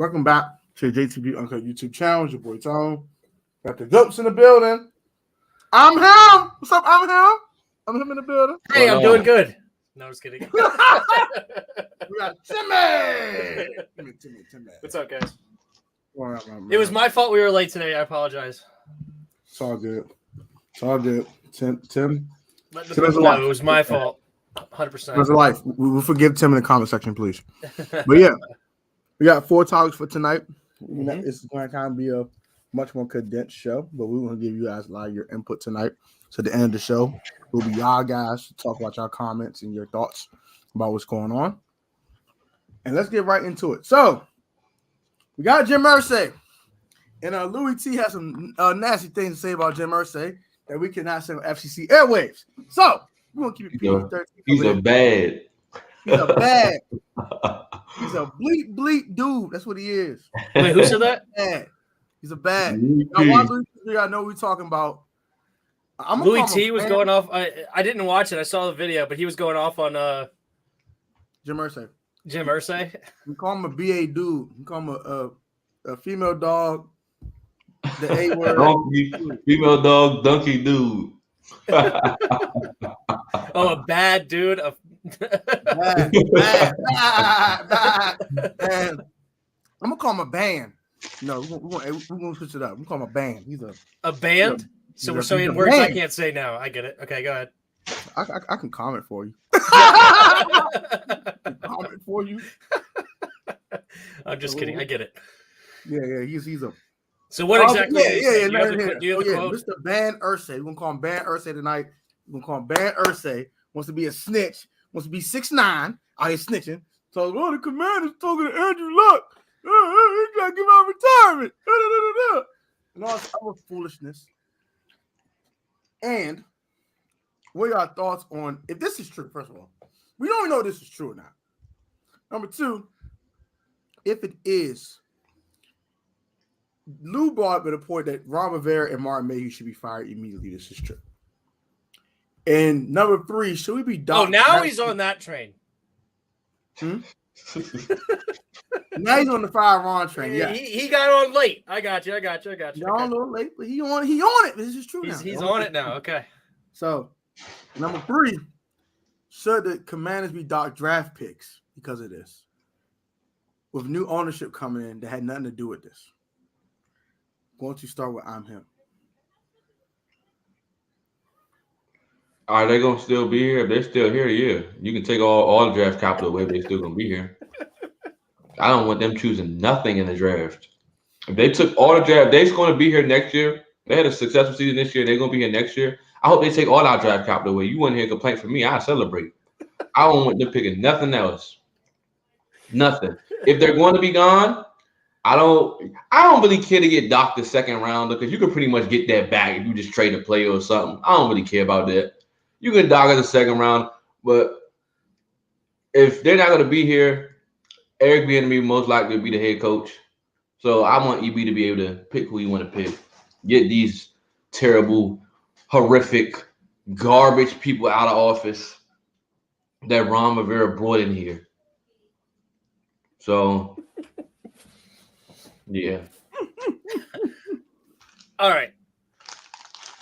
Welcome back to the JTP UnCut YouTube channel. It's your boy Tone. Got the goats in the building. I'm him. What's up? I'm him. I'm him in the building. Hey, I'm doing good. No, I'm just kidding. We got Timmy. Timmy. What's up, guys? Right. It was my fault we were late today. I apologize. It's all good. Tim. Tim it was my fault. 100%. There's a life. We will forgive Tim in the comment section, please. But yeah, we got 4 topics for tonight. It's going to kind of be a much more condensed show, but we want to give you guys a lot of your input tonight. So at the end of the show, we'll be y'all guys to talk about your comments and your thoughts about what's going on. And let's get right into it. So we got Jim Irsay. And Louis T has some nasty things to say about Jim Irsay that we cannot say on FCC airwaves. So we're going to keep it PG-13. He's a bad. He's a bleep dude. That's what he is. Wait, who said that? Bad. He's a bad. I know what we're talking about. Louis T was going off. I didn't watch it. I saw the video, but he was going off on Jim Irsay. Jim Irsay. You call him a BA dude. You call him a female dog. The A word. Female dog, donkey dude. Oh, a bad dude. Bad. I'm gonna call him a band. No, we're gonna switch it up. I'm gonna call him a band. He's a band. So we're saying words I can't say now. I get it. Okay, go ahead. I can comment for you. Comment for you. I'm just kidding. I get it. Yeah. He's a. So what exactly? Mr. Van Irsay. We're gonna call him Van Irsay tonight. We're gonna call him Van Irsay. Wants to be a snitch. Wants to be 6'9". Out here snitching. So the commander's talking to Andrew Luck. He's trying to give out retirement. And all this other foolishness. And what are your thoughts on if this is true? First of all, we don't know if this is true or not. Number 2, if it is. Lou brought up at a point that Ron Rivera and Martin Mayhew should be fired immediately. This is true. And number 3, should we be done? Oh, now he's on that train. Now he's on the fire Ron train. Yeah, he got on late. I got you. Got on a little late, but he on it. This is true. He's on it now. Okay. So, number 3, should the Commanders be docked draft picks because of this? With new ownership coming in that had nothing to do with this. Going to start with I'm him. Are they gonna still be here? If they're still here, yeah. You can take all the draft capital away, but they're still gonna be here. I don't want them choosing nothing in the draft. If they took all the draft, they're gonna be here next year. They had a successful season this year, they're gonna be here next year. I hope they take all our draft capital away. You wouldn't hear a complaint from me, I celebrate. I don't want them picking nothing else. Nothing. If they're going to be gone, I don't really care to get docked the second rounder because you can pretty much get that back if you just trade a player or something. I don't really care about that. You can dock at the second round, but if they're not going to be here, Eric Bieniemy most likely will be the head coach. So I want EB to be able to pick who you want to pick. Get these terrible, horrific, garbage people out of office that Ron Rivera brought in here. So, yeah. All right.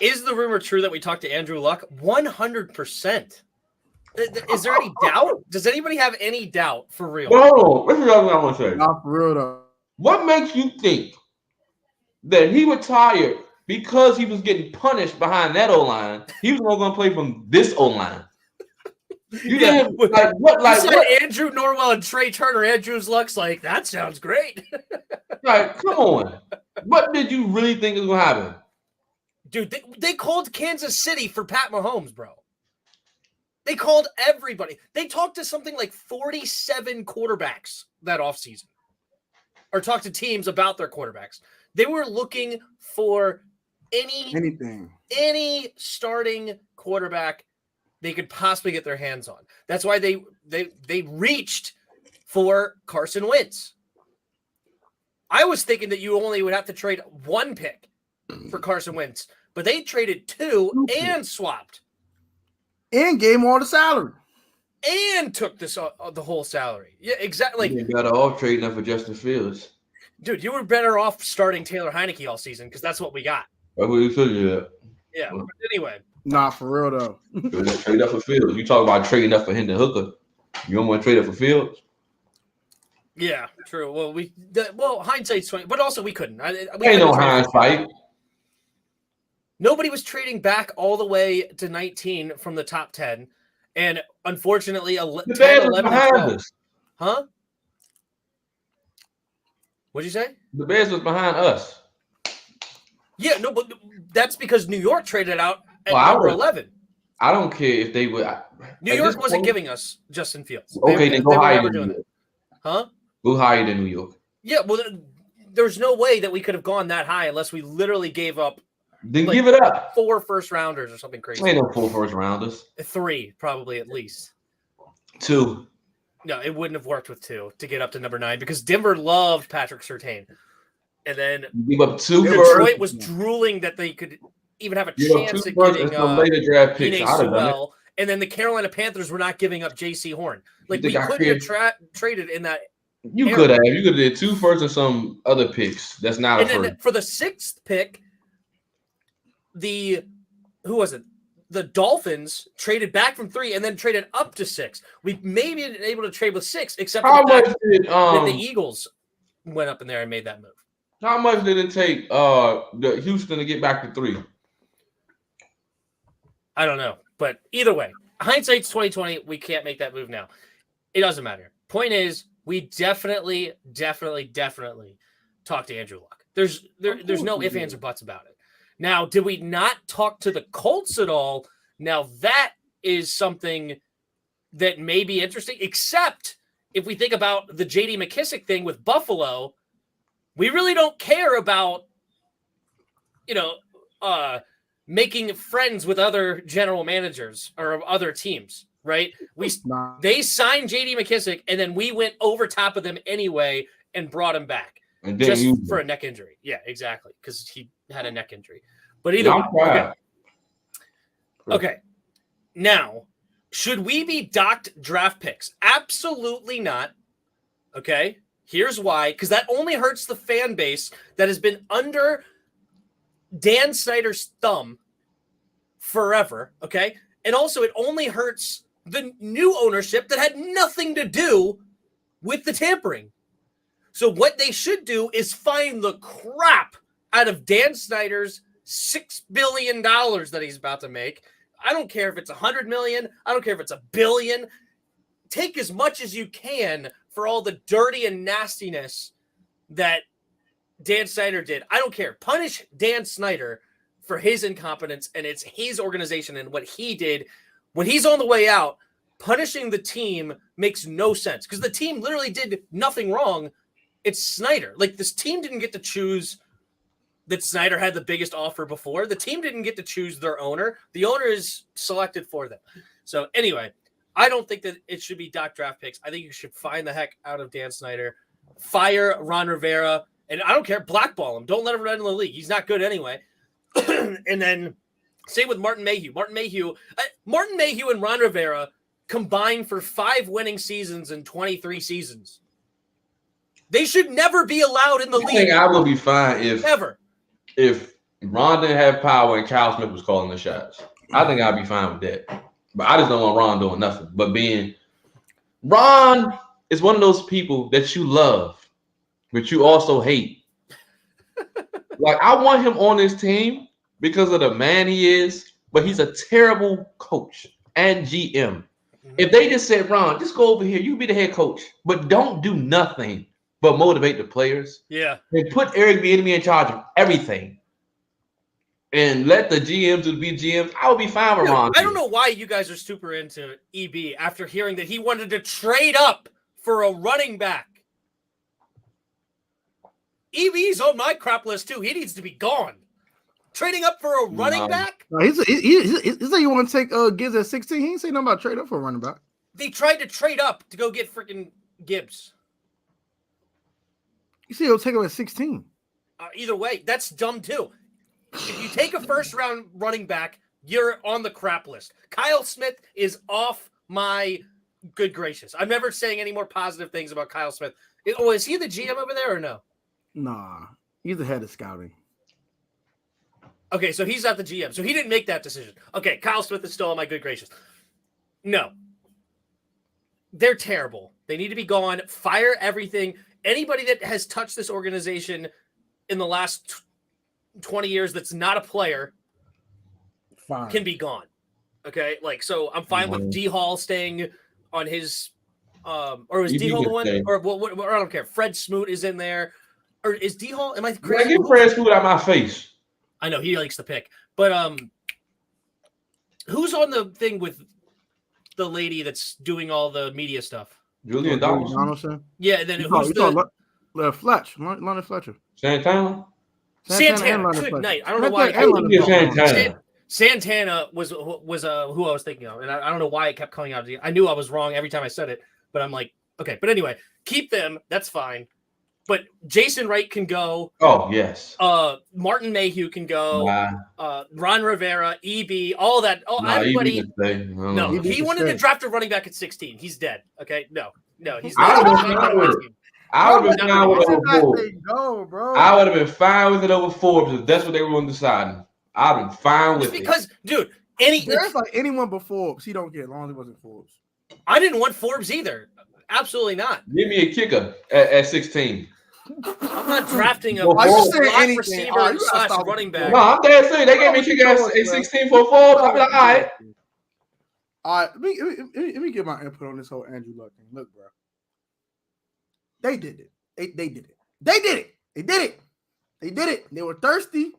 Is the rumor true that we talked to Andrew Luck? 100%. Is there any doubt? Does anybody have any doubt for real? No, this is what I want to say. Not for real though. What makes you think that he retired because he was getting punished behind that O-line? He was not going to play from this O-line. You said Andrew Norwell and Trey Turner. Andrew Luck's like, that sounds great. Like, come on. What did you really think was going to happen? Dude, they called Kansas City for Pat Mahomes, bro. They called everybody. They talked to something like 47 quarterbacks that offseason. Or talked to teams about their quarterbacks. They were looking for any starting quarterback they could possibly get their hands on. That's why they reached for Carson Wentz. I was thinking that you only would have to trade 1 pick for Carson Wentz, but they traded 2 and swapped. And gave him all the salary. And took the whole salary. Yeah, exactly. You got to off trade enough for Justin Fields. Dude, you were better off starting Taylor Heineke all season because that's what we got. That's what you should do. Yeah. But anyway. Nah, for real though. Trade up for Fields. You talk about trading up for Hendon Hooker. You don't want to trade up for Fields? Yeah, true. Well, hindsight's 20, but also we couldn't. We Ain't no couldn't trade hindsight. Nobody was trading back all the way to 19 from the top 10, and unfortunately, The 10, Bears was 11, behind 12. us. Huh? What'd you say? The Bears was behind us. Yeah, no, but that's because New York traded out at Well, number 11. I don't care if they would. New York wasn't giving us Justin Fields. Okay, then go higher than doing New York. that. Huh? Go higher than New York. Yeah, well, there's no way that we could have gone that high unless we literally gave up Then give it up. 4 first-rounders or something crazy. Ain't no 4 first rounders. 3, probably at least. 2. No, it wouldn't have worked with 2 to get up to number 9 because Denver loved Patrick Surtain. And then Give up 2 Detroit first. was drooling that they could even have a Give up chance 2 at first getting and some later draft picks. Ine I'd have done it. Sewell. And then the Carolina Panthers were not giving up J.C. Horn. Like, we think I couldn't have traded in that. You could have. You could have did 2 first and some other picks. That's not And a then first. for the 6th pick, who was it? The Dolphins traded back from 3 and then traded up to 6. We maybe been able to trade with 6, except for How the much fact did that the Eagles went up in there and made that move. How much did it take the Houston to get back to 3? I don't know. But either way, hindsight's 2020. We can't make that move now. It doesn't matter. Point is, we definitely talked to Andrew Luck. There's no ifs, ands, or buts about it. Now, did we not talk to the Colts at all? Now, that is something that may be interesting, except if we think about the J.D. McKissick thing with Buffalo, we really don't care about, making friends with other general managers or other teams, right? They signed J.D. McKissick, and then we went over top of them anyway and brought him back just for a neck injury. Yeah, exactly, because he had a neck injury. But either way, okay. Now, should we be docked draft picks? Absolutely not. Okay, here's why. Because that only hurts the fan base that has been under Dan Snyder's thumb forever, okay? And also it only hurts the new ownership that had nothing to do with the tampering. So what they should do is find the crap out of Dan Snyder's $6 billion that he's about to make. I don't care if it's $100 million. I don't care if it's $1 billion. Take as much as you can for all the dirty and nastiness that Dan Snyder did. I don't care. Punish Dan Snyder for his incompetence, and it's his organization and what he did. When he's on the way out, punishing the team makes no sense because the team literally did nothing wrong. It's Snyder. Like, this team didn't get to choose that Snyder had the biggest offer before. The team didn't get to choose their owner. The owner is selected for them. So anyway, I don't think that it should be dock draft picks. I think you should find the heck out of Dan Snyder, fire Ron Rivera, and I don't care, blackball him. Don't let him run in the league. He's not good anyway. And then same with Martin Mayhew. Martin Mayhew and Ron Rivera combined for 5 winning seasons and 23 seasons. They should never be allowed in the league. I think I would be fine if Ron didn't have power and Kyle Smith was calling the shots. I think I'd be fine with that. But I just don't want Ron doing nothing. But Ron is one of those people that you love, but you also hate. Like, I want him on this team because of the man he is, but he's a terrible coach and GM. If they just said, Ron, just go over here, you be the head coach, but don't do nothing but motivate the players. Yeah. And put Eric Bieniemy in charge of everything. And let the GMs be GMs. I would be fine with Ron. I don't know why you guys are super into EB after hearing that he wanted to trade up for a running back. EB's on my crap list too. He needs to be gone. Trading up for a running back? No, he said you want to take Gibbs at 16. He ain't say nothing about trade up for a running back. They tried to trade up to go get freaking Gibbs. You see, he'll take him at 16. Either way, that's dumb too. If you take a first round running back, you're on the crap list. Kyle Smith is off my good gracious. I'm never saying any more positive things about Kyle Smith. Is he the GM over there or no? Nah, he's the head of scouting. Okay, so he's not the GM, so he didn't make that decision. Okay, Kyle Smith is still on my good gracious. No. They're terrible. They need to be gone. Fire everything. Anybody that has touched this organization in the last 20 years that's not a player can be gone. Okay? Like, so I'm fine with D Hall staying on his or is D Hall the one? Stay. Or what, I don't care. Fred Smoot is in there. Or is D Hall? Am I crazy? Get Fred Smoot out my face. I know he likes to pick. But who's on the thing with the lady that's doing all the media stuff? Julian Donaldson. Yeah, then who's Fletch, Leonard Fletcher. Santana. Good night. I don't know why. Santana was who I was thinking of, and I don't know why it kept coming out. I knew I was wrong every time I said it, but I'm like, okay. But anyway, keep them. That's fine. But Jason Wright can go. Oh yes. Martin Mayhew can go. Ron Rivera, EB, all that. Oh, everybody. No, he wanted to draft a running back at 16. He's dead. Okay, no, he's not. I would have been fine with it over 4. I would have been fine with it over 4 because that's what they were deciding. I'd have been fine with it. Because, dude, there's like anyone but Forbes. He don't get as long as it wasn't Forbes. I didn't want Forbes either. Absolutely not. Give me a kicker at 16. I'm not drafting a wide receiver / running back. No, I'm dead serious. They gave me a kicker at 16 for Forbes. I'll be like, all right. All right, let me get my input on this whole Andrew Luck thing. Look, bro. They did it. They did it. They did it. They did it. They did it. They were thirsty.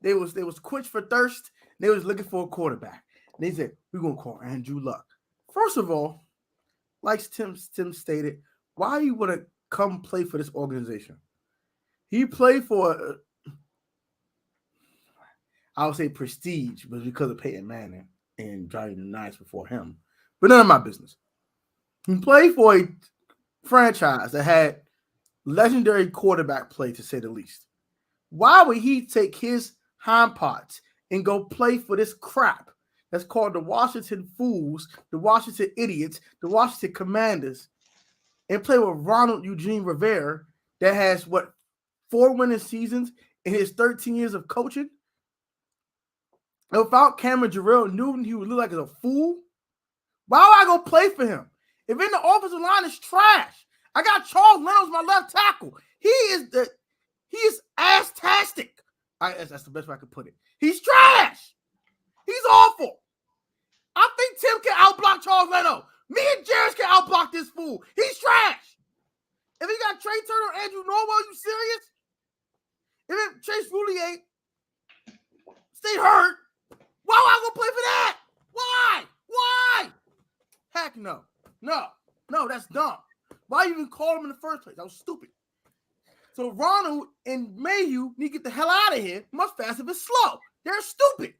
They was quenched for thirst. They was looking for a quarterback. They said, we're going to call Andrew Luck. First of all, like Tim stated, why you want to come play for this organization? He played for, I would say prestige, but because of Peyton Manning and Johnny Unitas before him. But none of my business. He played for a franchise that had legendary quarterback play, to say the least. Why would he take his hindparts and go play for this crap that's called the Washington Fools, the Washington Idiots, the Washington Commanders, and play with Ronald Eugene Rivera that has, 4 winning seasons in his 13 years of coaching? And without Cameron Jarrell Newton, he would look like a fool. Why would I go play for him? If in the offensive line is trash, I got Charles Leno as my left tackle. He is ass-tastic. That's the best way I could put it. He's trash. He's awful. I think Tim can outblock Charles Leno. Me and Jarris can outblock this fool. He's trash. If he got Trey Turner or Andrew Norwell, you serious? If Chase Roulier stay hurt, why would I go play for that? Why? Heck no. No, that's dumb. Why you even call him in the first place? That was stupid. So Ronald and Mayhew need to get the hell out of here much faster than slow. They're stupid.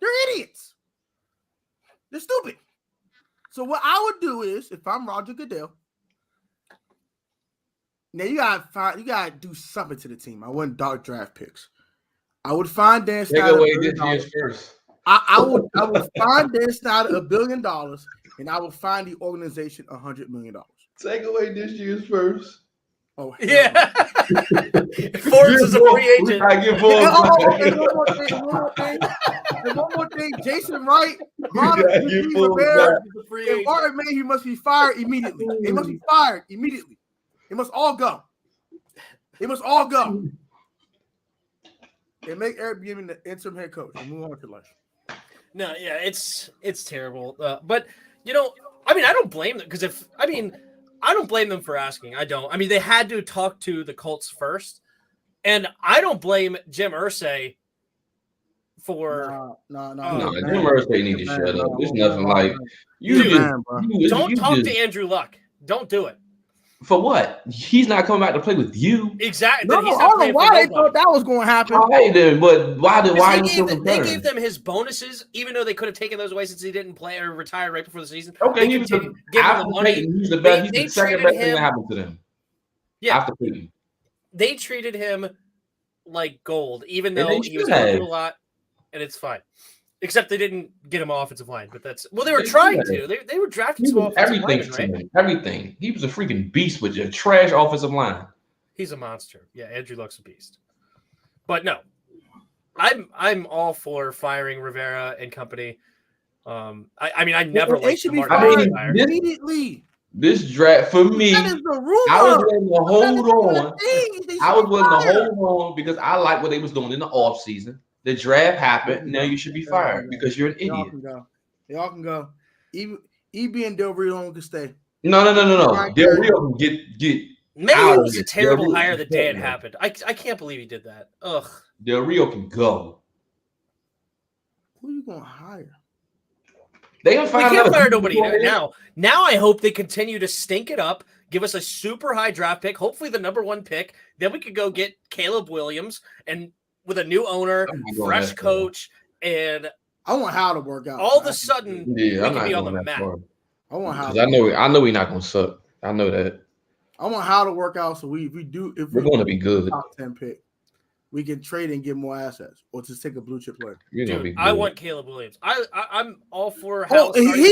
They're idiots. They're stupid. So what I would do is, if I'm Roger Goodell, now you gotta do something to the team. I want dark draft picks. I would find Dan Snyder I would find Dan Snyder $1 billion, and I would find the organization $100 million. Take away this year's first. Oh yeah. Forbes is a free agent. And one more thing. Jason Wright, Rivera, and Martin Mayhew must be fired immediately. They must be fired immediately. They must all go. And make Eric Bieniemy the interim head coach and move on to life. No, yeah, it's terrible. But I don't blame them because I don't blame them for asking. I don't. I mean, they had to talk to the Colts first, and I don't blame Jim Irsay for. No. Jim Irsay needs to shut up. There's nothing like you. Don't talk to Andrew Luck. Don't do it. For what? He's not coming back to play with you. Exactly. No, I don't know why they thought that was going to happen. All right, then, but why? They gave them his bonuses, even though they could have taken those away since he didn't play or retired right before the season. Okay, give him the money. He's the best. He's the second best thing that happened to them. Yeah, after Peyton. They treated him like gold, even though he was going through a lot, and it's fine. Except they didn't get him offensive line, but they were trying to. They were drafting some offensive everything, linemen, right? Everything. He was a freaking beast with a trash offensive line. He's a monster. Yeah, Andrew Luck's a beast. But no, I'm all for firing Rivera and company. I mean, I never They liked should be Mark fired McIntyre. immediately. This draft for me, That is the rumor. I was willing to hold on. They I should was be willing to fired. hold on because I like what they was doing in the offseason. The draft happened. Now you should be fired because you're an They all idiot. can go. They all can go. Even EB and Del Rio can stay. No. Del Rio can get Maybe out it of was a it. terrible Del Rio hire can the day it go. happened. I can't believe he did that. Ugh. Del Rio can go. Who are you gonna hire? They can We find can't another fire nobody player. now. Now I hope they continue to stink it up, give us a super high draft pick, hopefully the number 1 pick. Then we could go get Caleb Williams and with a new owner, I'm not going fresh that far. coach, and I want Hal to work out. all of a sudden Yeah, we I'm could not be on going the that map. far. I want Hal. Because I know we're not gonna suck. I know that. I want Hal to work out so we do if We're gonna be good. top 10 pick, we can trade and get more assets or just take a blue chip player. We're gonna be Dude, good. I want Caleb Williams. I'm all for Oh, Hal starting he the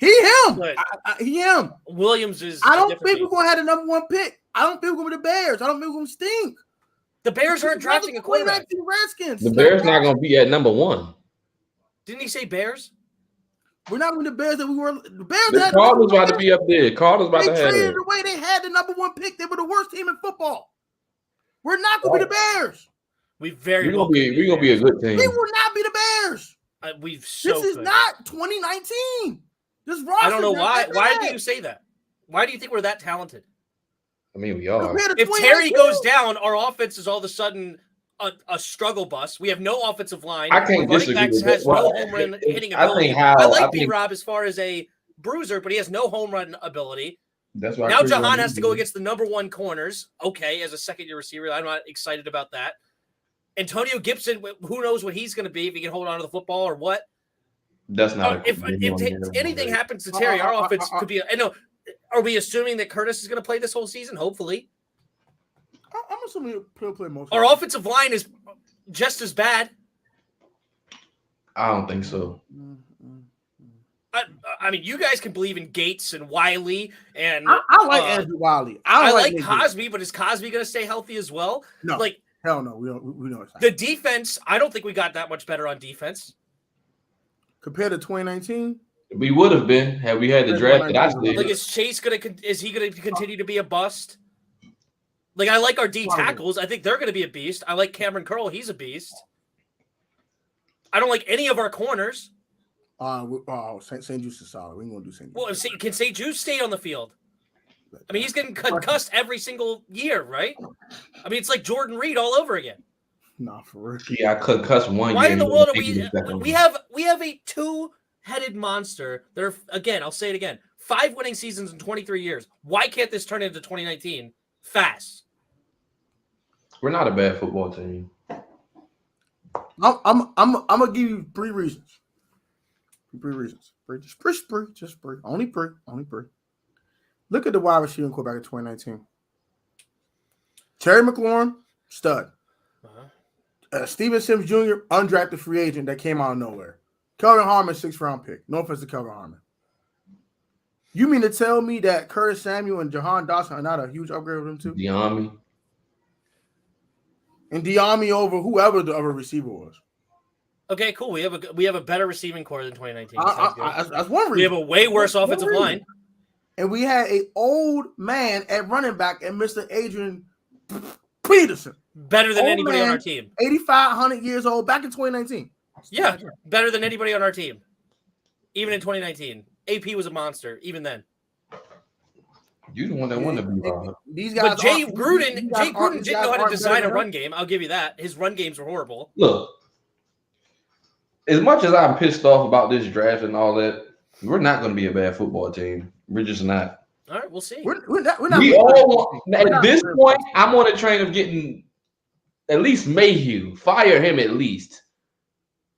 season, him. but He him. Williams is. I a don't different think we're beast. gonna have the number 1 pick. I don't think we're gonna be the Bears. I don't think we're gonna stink. The Bears aren't drafting a quarterback. 2019 Redskins. The Bears not gonna be at number 1. Didn't he say Bears? We're not going to the Bears that we were. The Bears The had Cardinals about to be up there. Cardinals about They to have traded it. it away. They had the number 1 pick. They were the worst team in football. We're not going to be the Bears. We very We're well gonna be a Bears. good team. We will not be the Bears. We've so This is could. not 2019. This roster. I don't know is why. not Why bad. do you say that? Why do you think we're that talented? I mean, we are. Compared to If Terry 2019, goes down, our offense is all of a sudden a struggle bus. We have no offensive line. I can't Running disagree backs with has that. no Well, home run hitting I ability. think I like I B think Rob as far as a bruiser, but he has no home run ability. that's why Now Chris Jahan Jones has to is go good. against the number 1 corners. Okay, as a second-year receiver, I'm not excited about that. Antonio Gibson, who knows what he's going to be if he can hold on to the football or what. That's not. If anything happens to Terry, our offense could be. I know. Are we assuming that Curtis is going to play this whole season? Hopefully, I'm assuming he'll play most. our offensive line is just as bad. I don't think so. I mean, you guys can believe in Gates and Wiley, and I like Andrew Wiley. I like Nick Cosby, but is Cosby going to stay healthy as well? No. Like, Hell no. We know it's not. the defense, I don't think we got that much better on defense. Compared to 2019. We would have been had we had the draft that I did. Like, is Chase is he going to continue to be a bust? Like, I like our D tackles. I think they're going to be a beast. I like Cameron Curl. He's a beast. I don't like any of our corners. St. Juice is solid. We ain't gonna do St. Well, Juice. can St. Juice stay on the field? I mean, he's getting concussed every single year, right? I mean, it's like Jordan Reed all over again. Nah, for real. Yeah, I could cuss one. Why year, in the he world are was taking the second we one. have a 2-headed monster? There, again, I'll say it again: 5 winning seasons in 23 years. Why can't this turn into 2019 fast? We're not a bad football team. I'm gonna give you 3 reasons. 3 reasons. Just three. Only three. Look at the wide receiver quarterback in 2019. Terry McLaurin, stud. Steven Sims Jr., undrafted free agent that came out of nowhere. Kelvin Harmon, 6th round pick. No offense to Kelvin Harmon. You mean to tell me that Curtis Samuel and Jahan Dawson are not a huge upgrade with them too? The Army. And Diami over whoever the other receiver was. Okay, cool. We have a better receiving core than 2019. Sounds good. That's one reason. We have a way worse That's one offensive reason. line. And we had an old man at running back and Mr. Adrian Peterson. Better than Old anybody on man, our team. 8,500 years old back in 2019. Yeah, better than anybody on our team. Even in 2019. AP was a monster, even then. You the one that won to be wrong. These guys But Jay aren't- Gruden these guys aren't- didn't know how to aren't design a better run than game. I'll give you that. His run games were horrible. Look, as much as I'm pissed off about this draft and all that, we're not going to be a bad football team. We're just not. All right, we'll see. We're not. We all want, We're at not this very point, I'm on a train of getting at least Mayhew. Fire him at least.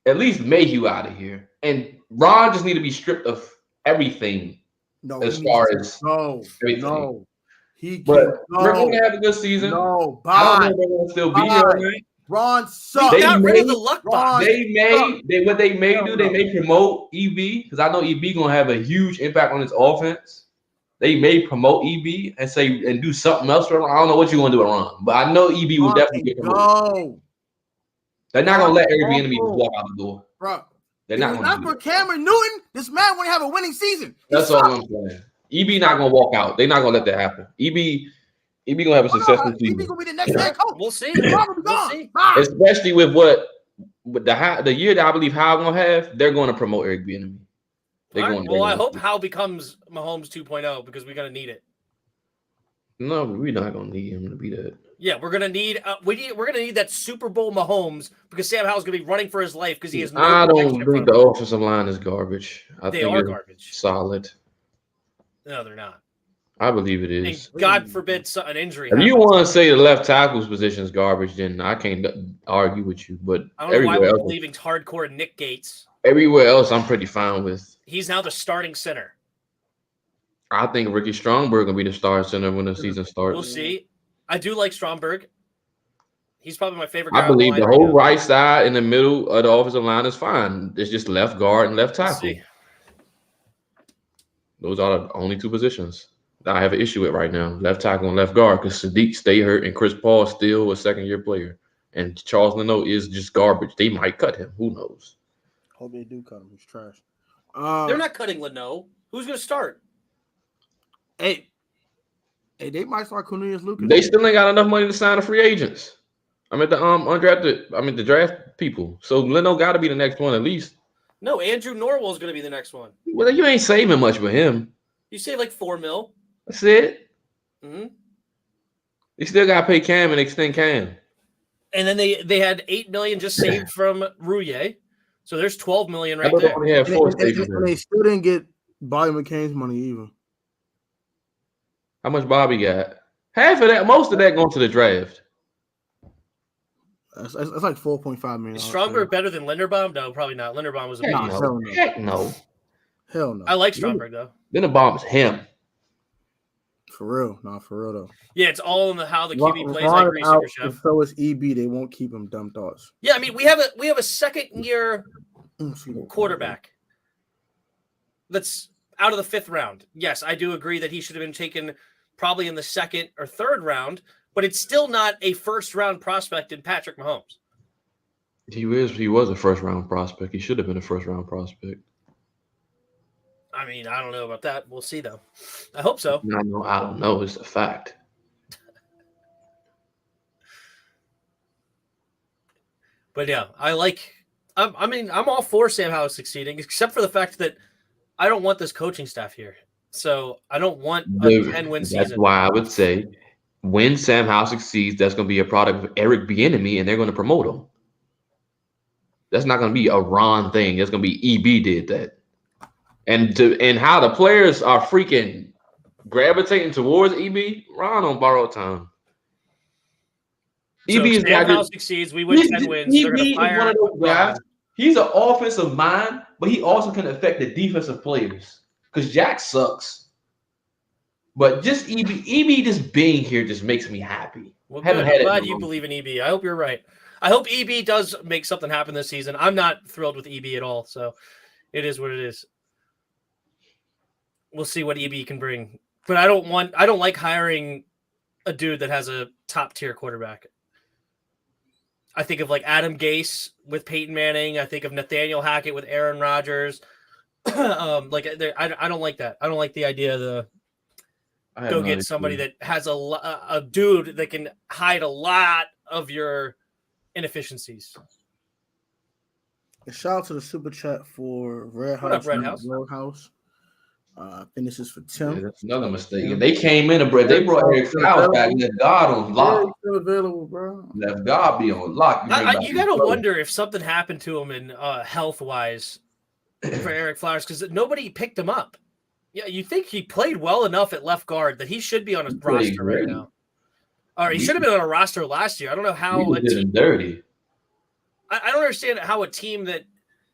At least Mayhew out of here. And Ron just need to be stripped of everything No, as he far needs as to go. everything. No, he But can we're going go. to have a good season. No, I don't know bye. if they're going to still be Bye. here. Or not. Ron We sucks. They got rid of the made- luck Ron- box. What they may do, they may promote EB because I know EB gonna have a huge impact on his offense. they may promote EB and say and do something else for Ron. I don't know what you're gonna do with Ron, but I know EB will definitely get promoted. They're not gonna let Eric Bieniemy just walk out the door, bro. They're If not it was gonna not do for that. Cameron Newton, this man wouldn't have a winning season. That's all I'm saying. EB not gonna walk out. They're not gonna let that happen. EB gonna have a successful He season, gonna be the next head coach. We'll see. He's probably We'll gone. see. Bye. especially with the year that I believe Howe gonna have. They're going to promote Eric Bieniemy. They're All right, going. well, I hope Howe becomes Mahomes 2.0 because we're gonna need it. No, we're not gonna need him to be that. Yeah, we're gonna need that Super Bowl Mahomes because Sam Howell's gonna be running for his life because he has no. I don't protection in think front the of him. offensive line is garbage. I They think are it's garbage. solid. No, they're not. I believe it And is. God forbid an injury. If you happens. want to say the left tackle's position is garbage, then I can't argue with you. But I don't know why everywhere we're else, believing hardcore Nick Gates. everywhere else, I'm pretty fine with. He's now the starting center. I think Ricky Strongberg gonna be the star center when the season starts. We'll see. I do like Stromberg. He's probably my favorite guy. I believe on the line whole now. right side in the middle of the offensive line is fine. It's just left guard and left We'll tackle. see. Those are the only two positions that I have an issue with right now. Left tackle and left guard because Sadiq stay hurt and Chris Paul is still a second-year player. And Charles Leno is just garbage. They might cut him. Who knows? Hope they do cut him. He's trash. They're not cutting Leno. Who's going to start? Hey, they might start Cornelius Lucas. They still ain't got enough money to sign the free agents. The draft people. So Leno got to be the next one at least. No, Andrew Norwell's going to be the next one. Well, you ain't saving much with him. You save like $4 million. That's it. Mm-hmm. You still got to pay Cam and extend Cam. And then they had $8 million just saved from Rouillet. So there's $12 million right I there. only had four And they still didn't get Bobby McCain's money either. How much Bobby got? Half of that, most of that going to the draft. It's like $4.5 million. Is Stromberg better than Linderbaum? No, probably not. Linderbaum was a Heck beast. no. Heck no. Hell no. I like Stromberg though. Linderbaum's him. For real. No, for real though. Yeah, it's all in how the QB plays. I agree, Super Chef. So is EB. They won't keep him dumb thoughts. Yeah, I mean we have a second year quarterback that's out of the 5th round. Yes, I do agree that he should have been taken probably in the 2nd or 3rd round, but it's still not a 1st round prospect in Patrick Mahomes. He was a first round prospect. He should have been a first round prospect. I mean, I don't know about that. We'll see though. I hope so. I don't know. It's a fact. But yeah, I'm all for Sam Howell succeeding, except for the fact that I don't want this coaching staff here. So I don't want a 10-win season. That's why I would say when Sam Howell succeeds, that's going to be a product of Eric Bieniemy, and they're going to promote him. That's not going to be a Ron thing. That's going to be EB did that. And how the players are freaking gravitating towards EB, Ron on borrowed time. So if Sam Howell succeeds, we win 10 wins. They're going to fire one of those guys. He's an offensive mind, but he also can affect the defensive players. Because Jack sucks. But just EB just being here just makes me happy. Well, good. I'm glad you believe in EB. I hope you're right. I hope EB does make something happen this season. I'm not thrilled with EB at all, so it is what it is. We'll see what EB can bring. But I don't like hiring a dude that has a top-tier quarterback. I think of like Adam Gase with Peyton Manning. I think of Nathaniel Hackett with Aaron Rodgers. I don't like that. I don't like the idea of go get somebody that has a dude that can hide a lot of your inefficiencies. A shout out to the super chat for Red House. What up, Red House? Roadhouse. Finishes for Tim. Yeah, that's another mistake. And they came in and they brought Eric Flowers back. Left God on lock. Still available, bro. Left God be on lock. You got to wonder if something happened to him in health-wise for Eric Flowers because nobody picked him up. Yeah, you think he played well enough at left guard that he should be on a roster right now. Or he should have been on a roster last year. I don't know how a team dirty. I don't understand how a team that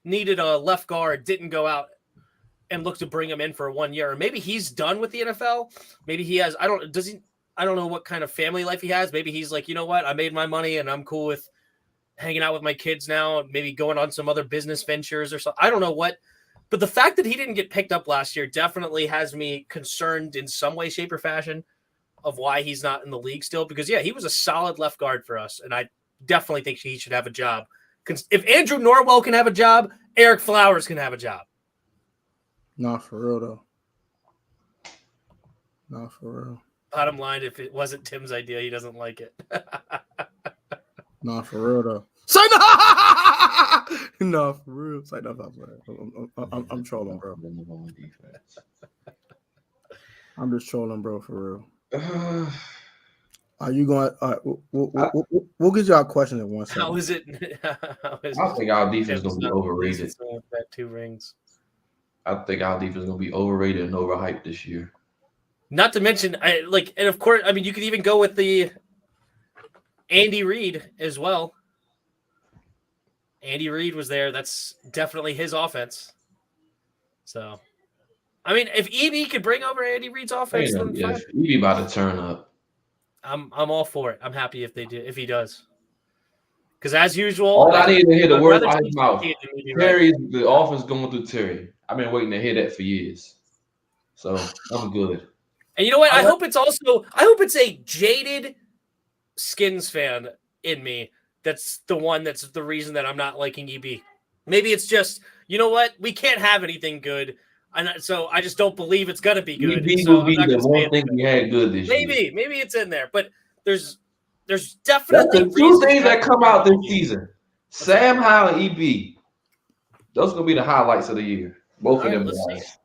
needed a left guard didn't go out and look to bring him in for 1 year. Or maybe he's done with the NFL. Maybe he has. I don't know what kind of family life he has. Maybe he's like, you know what? I made my money and I'm cool with hanging out with my kids now. Maybe going on some other business ventures or something. I don't know what But the fact that he didn't get picked up last year definitely has me concerned in some way, shape, or fashion of why he's not in the league still. Because, yeah, he was a solid left guard for us, and I definitely think he should have a job. If Andrew Norwell can have a job, Eric Flowers can have a job. Not for real, though. Not for real. Bottom line, if it wasn't Tim's idea, he doesn't like it. Not for real, though. No, for real. Say no, I'm trolling, bro. I'm just trolling, bro, for real. Are you going? We'll get y'all a question in 1 second. How is it? I think our defense is going to be overrated. That 2 rings. I think our defense is going to be overrated and overhyped this year. Not to mention, and of course, I mean, you could even go with the Andy Reid as well. Andy Reid was there. That's definitely his offense. So, I mean, if EB could bring over Andy Reid's offense, then fine. EB about to turn up. I'm all for it. I'm happy if he does. Because as usual, all I need to hear the words out of his mouth. Terry, the offense going through Terry. I've been waiting to hear that for years. So I'm good. And you know what? I hope it's a jaded Skins fan in me. That's the reason that I'm not liking EB. Maybe it's just, you know what? We can't have anything good. And so I just don't believe it's gonna be good. EB so will be the one thing we had good this year. Maybe it's in there, but there's definitely the 2 things that come out this season. Sam Howell and EB. Those are gonna be the highlights of the year. Both of them guys.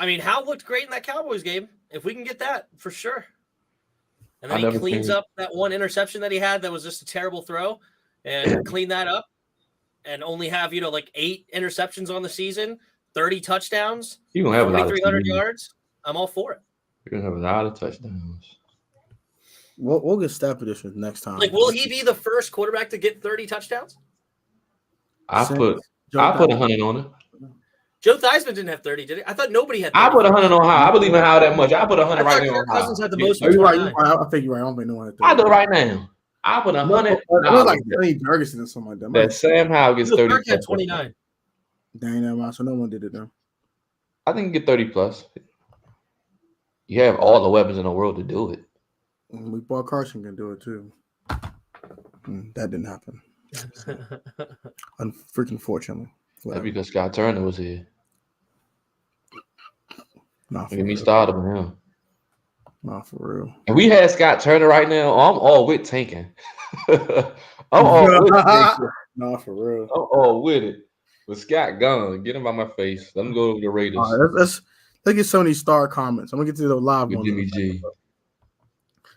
I mean, Howell looked great in that Cowboys game. If we can get that, for sure. And then he cleans up that one interception that he had that was just a terrible throw and clean that up and only have, 8 interceptions on the season, 30 touchdowns, 2,300 yards. I'm all for it. You're going to have a lot of touchdowns. We'll get step edition next time. Will he be the first quarterback to get 30 touchdowns? I put 100 on it. Joe Theismann didn't have 30, did he? I thought nobody had 30. I put 100 on Howell. I believe in Howell that much. I put 100 right now on Howell. Cousins had the most. You're right. I think you're right. I don't think no one had 30. I do it right now. I put 100. It was like Tony Ferguson or something like that. That Sam Howell gets 30. Had 29. Dang that, so no one did it though. I think you get 30 plus. You have all the weapons in the world to do it. We bought Carson can do it too. That didn't happen. Unfreaking fortunately. That's because Scott Turner was here. Not for Get me real. started with him. Not for real. If we had Scott Turner right now, I'm all with tanking. I'm all with tanking. Not for real. I'm all with it. With Scott gone, get him out my face. Let him go to the Raiders. All right, let's get some of these star comments. I'm gonna get to the live With ones. Jimmy G.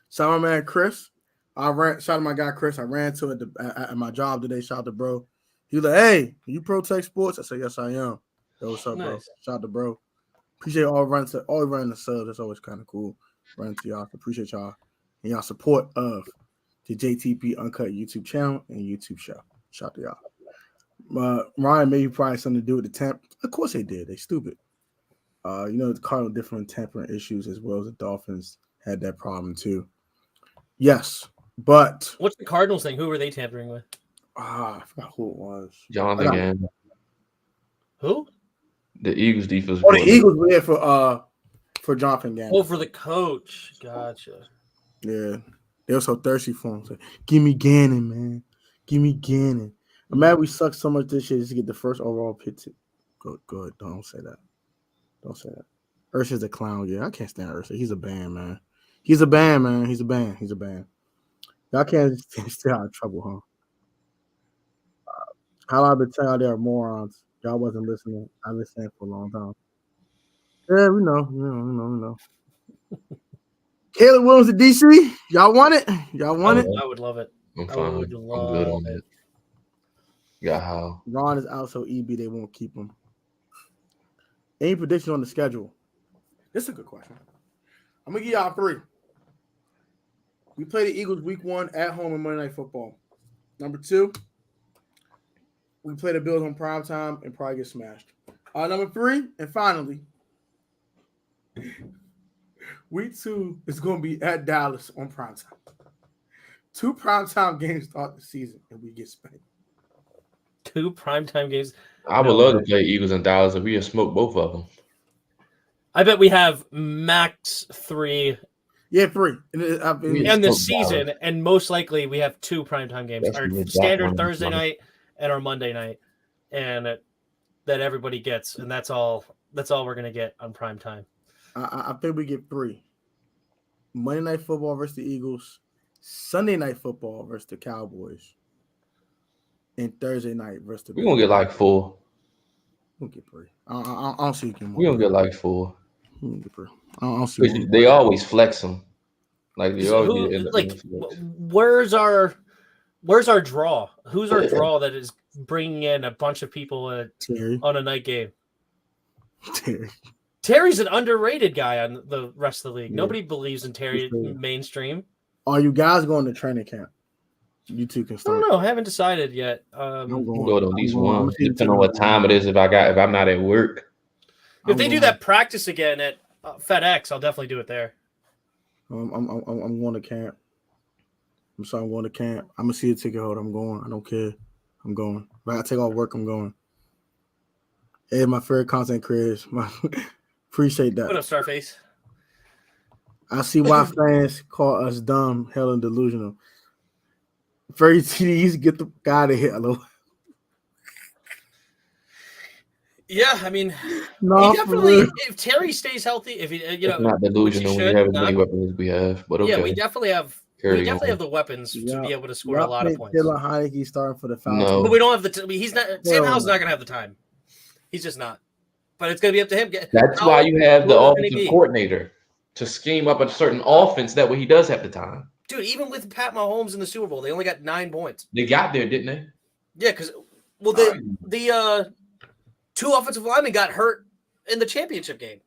Shout out my man Chris. Shout out my guy Chris. I ran to it at my job today. Shout out to bro. He was like, "Hey, you Protect Sports?" I said, "Yes, I am." Yo, what's up, bro? Shout out to bro. Appreciate all running the subs. That's always kind of cool. Running to y'all. Appreciate y'all and y'all support of the JTP UnCut YouTube channel and YouTube show. Shout out to y'all. Ryan maybe probably something to do with the temp. Of course they did. They stupid. The Cardinals different tempering issues as well as the Dolphins had that problem too. Yes, but what's the Cardinals thing? Who were they tampering with? I forgot who it was. Jonathan Gannon. Who? The Eagles defense. Oh, the Eagles were there for Jonathan Gannon. Oh, for the coach. Gotcha. Yeah. They were so thirsty for him. So, give me Gannon, man. Give me Gannon. I'm mad we sucked so much this year just to get the first overall pick. Good. Don't say that. Don't say that. Ursha's a clown. Yeah, I can't stand Ursha. He's a band, man. He's a band, man. He's a band. Y'all can't stay out of trouble, huh? How I've been telling y'all there are morons. Y'all wasn't listening. I've been saying for a long time. Yeah, we know. Caleb Williams to DC. Y'all want it? I would love it. I'm fine. I'm good on it. Got how. Ron is out, so EB they won't keep him. Any prediction on the schedule? This is a good question. I'm gonna give y'all 3. We play the Eagles week 1 at home in Monday Night Football. Number 2, we play the Bills on primetime and probably get smashed. Number 3, and finally, week 2 is going to be at Dallas on primetime. 2 primetime games start the season, and we get spanked. 2 primetime games. I would love to play Eagles and Dallas if we had smoked both of them. I bet we have max 3. Yeah, 3. In the season, and most likely we have 2 primetime games. Our standard Thursday night and our Monday night, and that everybody gets, and that's all we're gonna get on primetime. I think we get 3. Monday Night Football versus the Eagles, Sunday Night Football versus the Cowboys, and Thursday night versus the. We're gonna get like 4. We'll get 3. I don't see you getting more. We're gonna get like 4. We'll get 3. I don't see. They always flex them. Like they always where's our draw? Who's our draw that is bringing in a bunch of people on a night game? Terry's an underrated guy on the rest of the league. Nobody believes in Terry mainstream. Are you guys going to training camp? You two can start. I don't know. I haven't decided yet. I'm going to at least one. Depending on what time it is. If I'm not at work. If they do that practice again at FedEx, I'll definitely do it there. I'm going to camp. I'm sorry, I'm going to camp. I'm gonna see a ticket holder. I'm going. I don't care. I'm going. If I gotta take off work, I'm going. Hey, my favorite content creators. Appreciate that. What up, Starface? I see why fans call us dumb, hell, and delusional. Very TDs, get the guy to hit. Hello. Yeah, I mean, No, he definitely. If Terry stays healthy, if he, not delusional. We have as many weapons as we have, but okay. Yeah, we definitely have. We definitely have the weapons to be able to score a lot of points. Dylan Heineke starting for the Falcons. No. But we don't have the. He's not. Sam Howell's not going to have the time. He's just not. But it's going to be up to him. That's why you have the offensive coordinator to scheme up a certain offense. That way he does have the time. Dude, even with Pat Mahomes in the Super Bowl, they only got 9 points. They got there, didn't they? Yeah, because the 2 offensive linemen got hurt in the championship game,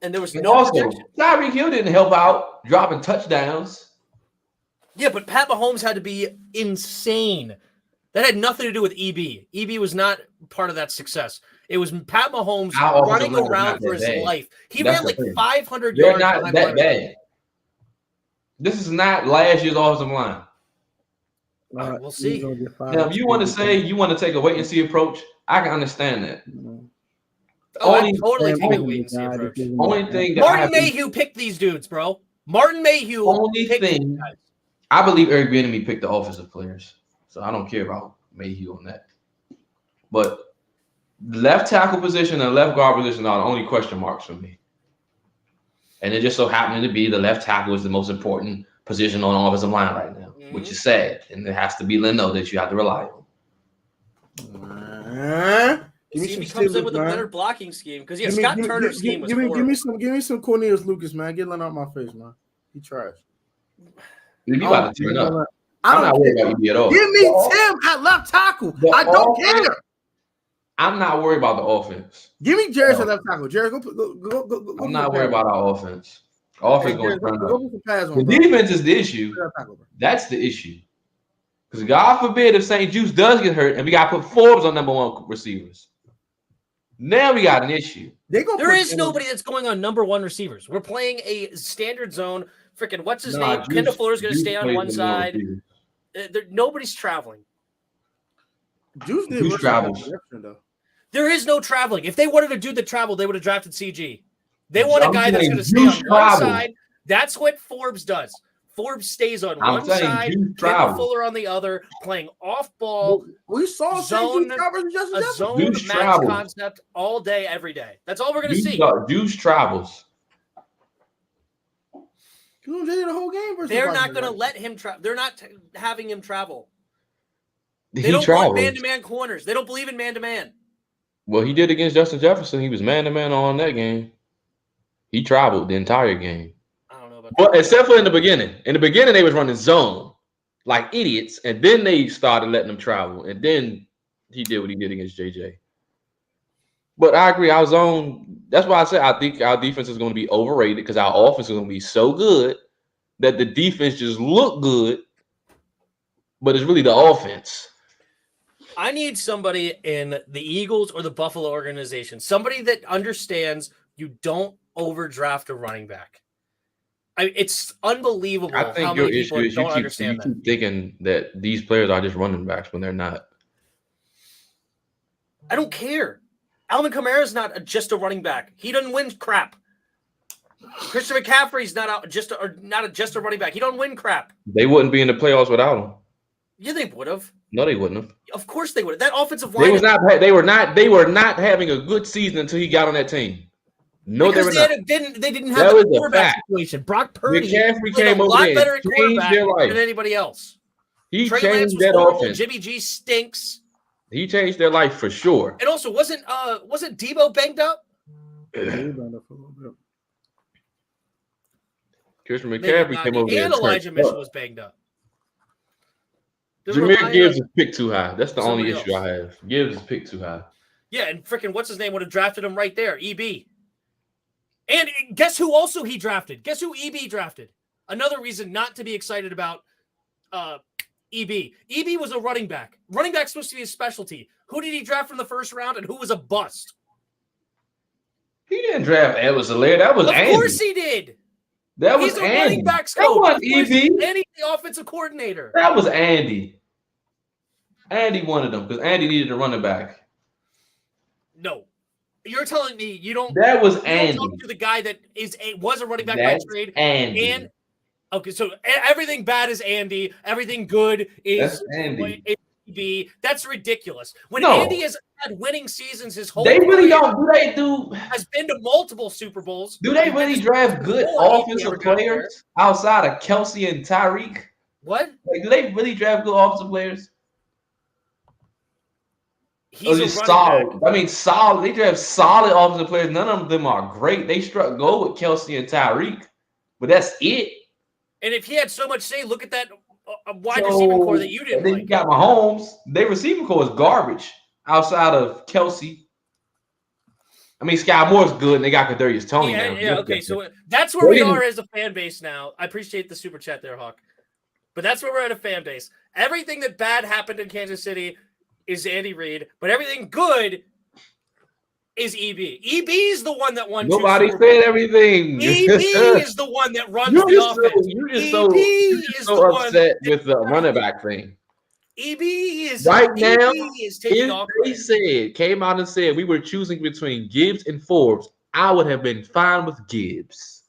and there was no protection. Tyreek Hill didn't help out dropping touchdowns. Yeah, but Pat Mahomes had to be insane. That had nothing to do with EB. EB was not part of that success. It was Pat Mahomes running around for his life. He ran like 500 yards. They're not that bad. This is not last year's offensive line. We'll see. Now, if you want to say you want to take a wait and see approach, I can understand that. I totally take a wait and see approach. Only thing that Martin Mayhew picked these dudes, bro. Martin Mayhew. Only thing I believe Eric Bieniemy picked the offensive players, so I don't care about Mayhew on that. But left tackle position and left guard position are the only question marks for me. And it just so happened to be the left tackle is the most important position on the offensive line right now, which is sad. And it has to be Leno that you have to rely on. He comes in with a better blocking scheme because Scott Turner's scheme was horrible. Give me some Cornelius Lucas, man. Get Leno out my face, man. He trash. You about to turn up. I'm not worried about you at all. Give me Tim at left tackle. I don't care. I'm not worried about the offense. Give me Jared at left tackle. Jared, go. I'm not worried about our offense. Offense going to turn up. The defense is the issue. That's the issue. Because God forbid if St. Juice does get hurt and we got to put Forbes on number 1 receivers. Now we got an issue. There is nobody that's going on number 1 receivers. We're playing a standard zone. Freaking what's his name? Kendall Fuller's going to stay on one side. Nobody's traveling. Juice travels. There is no traveling. If they wanted to do the travel, they would have drafted CG. They want a guy that's going to stay on one side. That's what Forbes does. Forbes stays on one side, Kendall Fuller on the other, playing off ball. We saw a zone match concept all day, every day. That's all we're going to see. Juice travels. The whole game. They're not going to let him travel. They're not having him travel. They don't want man-to-man corners. They don't believe in man-to-man. Well, he did against Justin Jefferson. He was man-to-man on that game. He traveled the entire game. I don't know about that. But except for in the beginning. In the beginning, they was running zone like idiots, and then they started letting him travel, and then he did what he did against JJ. But I agree, our zone, that's why I said I think our defense is going to be overrated because our offense is going to be so good that the defense just look good, but it's really the offense. I need somebody in the Eagles or the Buffalo organization, somebody that understands you don't overdraft a running back. It's unbelievable how many people don't understand that. You keep thinking that these players are just running backs when they're not. I don't care. Alvin Kamara's not just a running back. He doesn't win crap. Christian McCaffrey's not just a running back. He don't win crap. They wouldn't be in the playoffs without him. Yeah, they would have. No, they wouldn't have. Of course they would. That offensive line. They were not having a good season until he got on that team. No, because they were not. They didn't have a quarterback situation. Brock Purdy McCaffrey played came a over lot there better and at quarterback changed their life. than anybody else. He Trey Lance changed was that horrible. offense. Jimmy G stinks. He changed their life for sure. And also, wasn't Debo banged up? Christian McCaffrey came over there. And Elijah Mitchell was banged up. Jameer Gibbs is picked too high. That's the only else. issue I have. Gibbs is picked too high. Yeah, and freaking what's his name would have drafted him right there, EB. And guess who also he drafted? Guess who EB drafted? Another reason not to be excited about EB. EB was a running back. Running back's supposed to be his specialty. Who did he draft from the first round and who was a bust? He didn't draft Edwards-Helaire. That was Andy. Of course he did. That was He's a Andy. running backs coach. That wasn't EB. And he's the offensive coordinator. That was Andy. Andy wanted him because Andy needed a running back. No. You're telling me you don't. That was you Andy. don't talk to the guy that was a running back That's by trade. Andy. And okay, so everything bad is Andy. Everything good is Andy. EB. That's ridiculous. When No. Andy has had winning seasons his whole They really career, don't. Do they do? has been to multiple Super Bowls. Do they really draft good offensive players outside of Kelsey and Tyreek? What? Like, do they really draft good offensive players? He's a solid. running back. I mean, solid. They draft solid offensive players. None of them are great. They struck gold with Kelsey and Tyreek, but that's it. And if he had so much say, look at that wide receiving core that you didn't and then like. You got Mahomes. Their receiving core is garbage outside of Kelsey. I mean, Sky Moore's good, and they got Kadarius Toney now. Yeah, okay. So that's where we are as a fan base now. I appreciate the super chat there, Hawk. But that's where we're at a fan base. Everything that bad happened in Kansas City is Andy Reid, but everything good is EB. EB is the one that won. Nobody said everything. EB is the one that runs the offense. You're just so upset with the running back thing. EB is right now. Is taking if they came out and said we were choosing between Gibbs and Forbes, I would have been fine with Gibbs.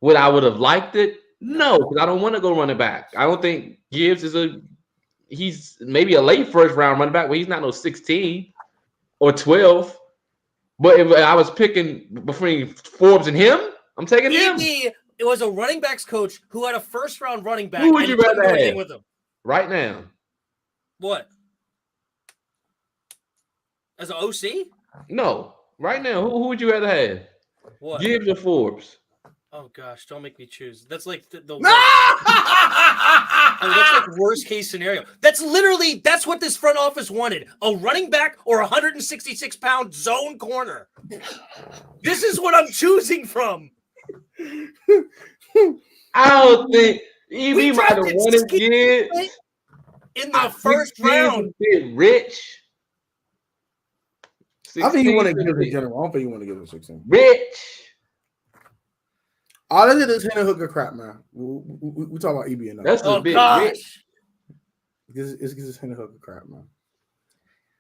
Would I would have liked it? No, because I don't want to go running back. I don't think Gibbs he's maybe a late first round running back, but he's not no 16 or 12. But if I was picking between Forbes and him, I'm taking him. It was a running backs coach who had a first round running back. Who would you rather have with him right now? What? As an OC? No, right now. Who would you rather have? What? Gibbs or Forbes? Oh gosh, don't make me choose. That's like the that's like worst case scenario. That's what this front office wanted: a running back or a 166-pound zone corner. This is what I'm choosing from. I don't think EB might have wanted Gibbs in the first round. Rich. I think you want to give it general. I don't think you want to give it 16. Rich. All this is Hendon Hooker crap, man. We talk about EB enough. That's the big rich. It's Hendon Hooker crap, man.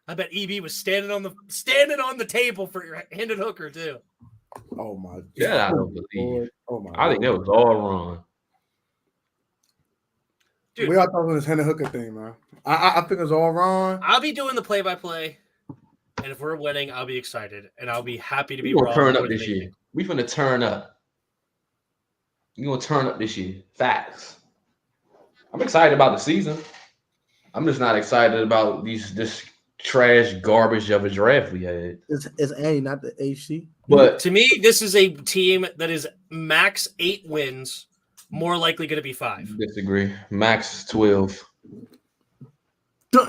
I bet EB was standing on the table for Hendon Hooker too. Oh my God. Yeah, I don't believe. Oh my. I think that was all wrong. Dude, we all talking this Hendon Hooker thing, man. I think it's all wrong. I'll be doing the play-by-play, and if we're winning, I'll be excited, and I'll be happy to be wrong. We're Turn up this year. We finna turn up. You're gonna turn up this year. Facts. I'm excited about the season. I'm just not excited about this trash garbage of a draft we had. It's A, not the HC. But to me, this is a team that is max 8 wins, more likely going to be 5. Disagree. Max 12.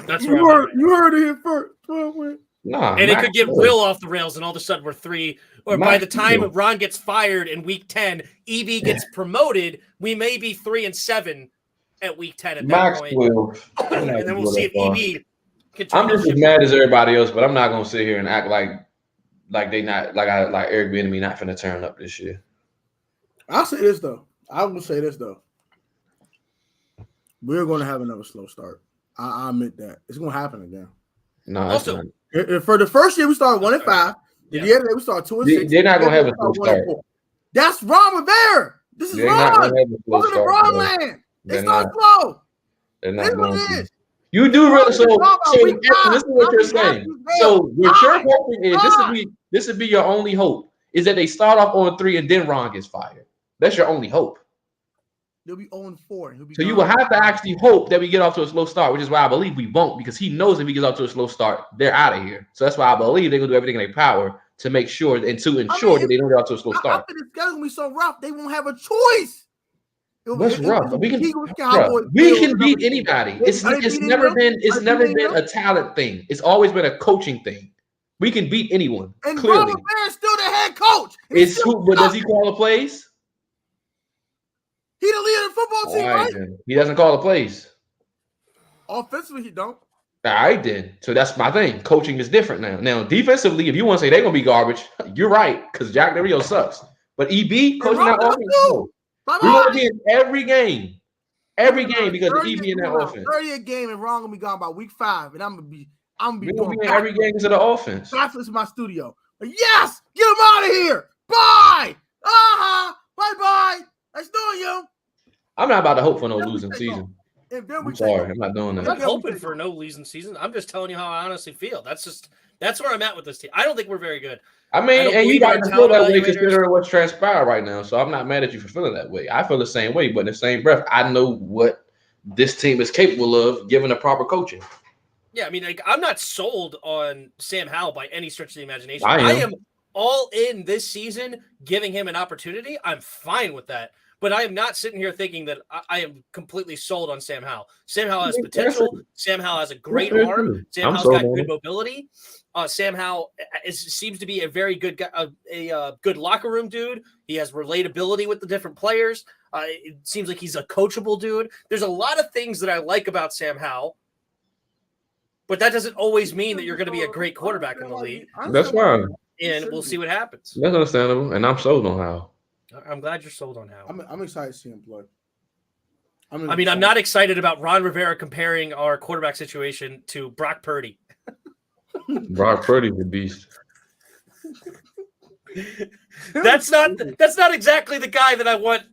That's you heard it here first. 12 wins. Nah, and it could get real off the rails, and all of a sudden we're 3. Or by the time Ron gets fired in week 10, EB gets promoted, we may be 3-7 at week 10 at that point. 12. And then we'll see if EB can turn. I'm just as mad as everybody else, but I'm not gonna sit here and act like they not like Eric Bieniemy not finna turn up this year. I'll say this though. I will say this though. We're gonna have another slow start. I admit that. It's gonna happen again. No, Also, For the first year, we started 1-5. The Yeah. year we started 2-6. they're not gonna have a slow slow start. That's Ron Rivera. This is They're not Ron. gonna have a slow Welcome to start. Ron bro. land. They They're start not. slow. They're It not is what going it to. is. You do really so. Week Listen, this is what you're saying. So what you're hoping is this would be your only hope is that they start off on 3 and then Ron gets fired. That's your only hope. They'll be 0-4. So you will have to actually hope that we get off to a slow start, which is why I believe we won't, because he knows if he gets off to a slow start, they're out of here. So that's why I believe they're gonna do everything in their power to make sure and to ensure that they don't get off to a slow start. I think the schedule's gonna be so rough, they won't have a choice. What's rough? We can beat anybody. It's never been a talent thing. It's always been a coaching thing. We can beat anyone. And clearly, Ron Rivera's still the head coach. But does he call the plays? He the leader of the football team, right? Then. He doesn't call the plays. Offensively, he don't. All right, then. So that's my thing. Coaching is different now. Now, defensively, if you want to say they're gonna be garbage, you're right, because Jack Del Rio sucks. But EB coaching that offense, no. We want to be in every game because of EB in that offense. 30 a game and Ron gonna be gone by week 5, and I'm gonna be doing in every game because of the offense. That's in my studio. Yes, get him out of here. Bye. Bye. Nice knowing you. I'm not about to hope for no losing season. I'm sorry, I'm not doing that. I'm not hoping for no losing season. I'm just telling you how I honestly feel. That's where I'm at with this team. I don't think we're very good. I mean, and you got to feel that way considering what's transpired right now. So I'm not mad at you for feeling that way. I feel the same way, but in the same breath, I know what this team is capable of given the proper coaching. Yeah, I mean, like, I'm not sold on Sam Howell by any stretch of the imagination. I am all in this season, giving him an opportunity. I'm fine with that. But I am not sitting here thinking that I am completely sold on Sam Howell. Sam Howell has potential. Sam Howell has a great arm. Sam Howell's got good mobility. Sam Howell seems to be a very good guy, a good locker room dude. He has relatability with the different players. It seems like he's a coachable dude. There's a lot of things that I like about Sam Howell, but that doesn't always mean that you're going to be a great quarterback in the league. That's fine. And we'll see what happens. That's understandable, and I'm sold on Howell. I'm glad you're sold on Howell. I'm excited to see him play. I'm not excited about Ron Rivera comparing our quarterback situation to Brock Purdy. Brock Purdy's a beast. That's not exactly the guy that I want.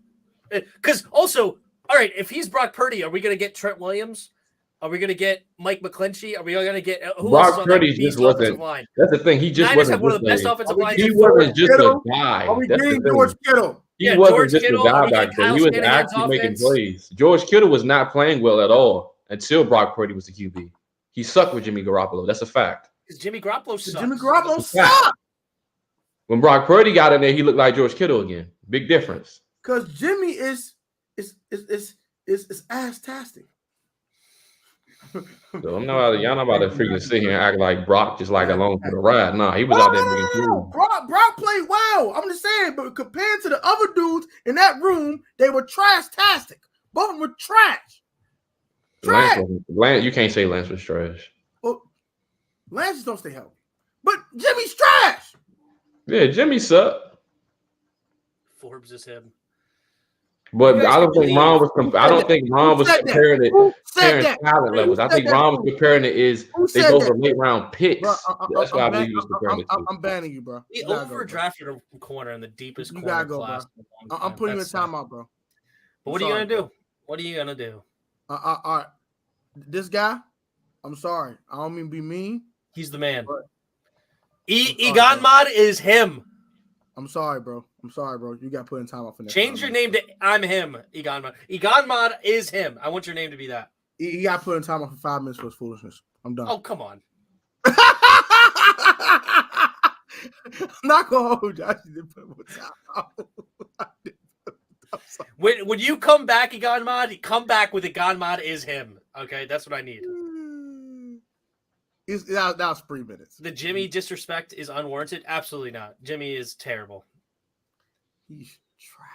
Because also, all right, if he's Brock Purdy, are we going to get Trent Williams? Are we going to get Mike McClinchy? Are we going to get who Brock else Purdy just wasn't. Line? That's the thing. He just wasn't have one of the best offensive lines. He wasn't just a guy. Are we getting George Kittle? He wasn't just a guy back then. He was actually making plays. George Kittle was not playing well at all until Brock Purdy was the QB. He sucked with Jimmy Garoppolo. That's a fact. Because Jimmy Garoppolo sucks. Jimmy Garoppolo sucks. When Brock Purdy got in there, he looked like George Kittle again. Big difference. Because Jimmy is ass-tastic. So y'all not about to freaking sit here and act like Brock just like along for the ride. Nah, he was out there making plays. Brock played well. I'm just saying, but compared to the other dudes in that room, they were trash-tastic. Both of them were trash. Lance, you can't say Lance was trash. Well, Lance just don't stay healthy. But Jimmy's trash. Yeah, Jimmy sucked. Forbes is him. But I don't think Ron was. I don't think Ron was comparing it to talent levels. I think Ron was comparing it they both were late round picks. That's why I believe he was comparing it to. I'm banning you, bro. He overdrafted a corner in the deepest corner class. Bro. I'm putting you in timeout, bro. But what are you gonna do? What are you gonna do? All right. This guy, I'm sorry. I don't mean to be mean. He's the man. Egon Mod is him. I'm sorry, bro. You got put in time off for next Change your name to I'm him, Egon Mod. Egon Mod is him. I want your name to be that. He got put in time off for 5 minutes for his foolishness. I'm done. Oh, come on. I'm not going to hold you. I didn't put him in time. When you come back, Egon Mod, come back with Egon Mod is him. Okay, that's what I need. That was 3 minutes. The Jimmy disrespect is unwarranted? Absolutely not. Jimmy is terrible. He's trash.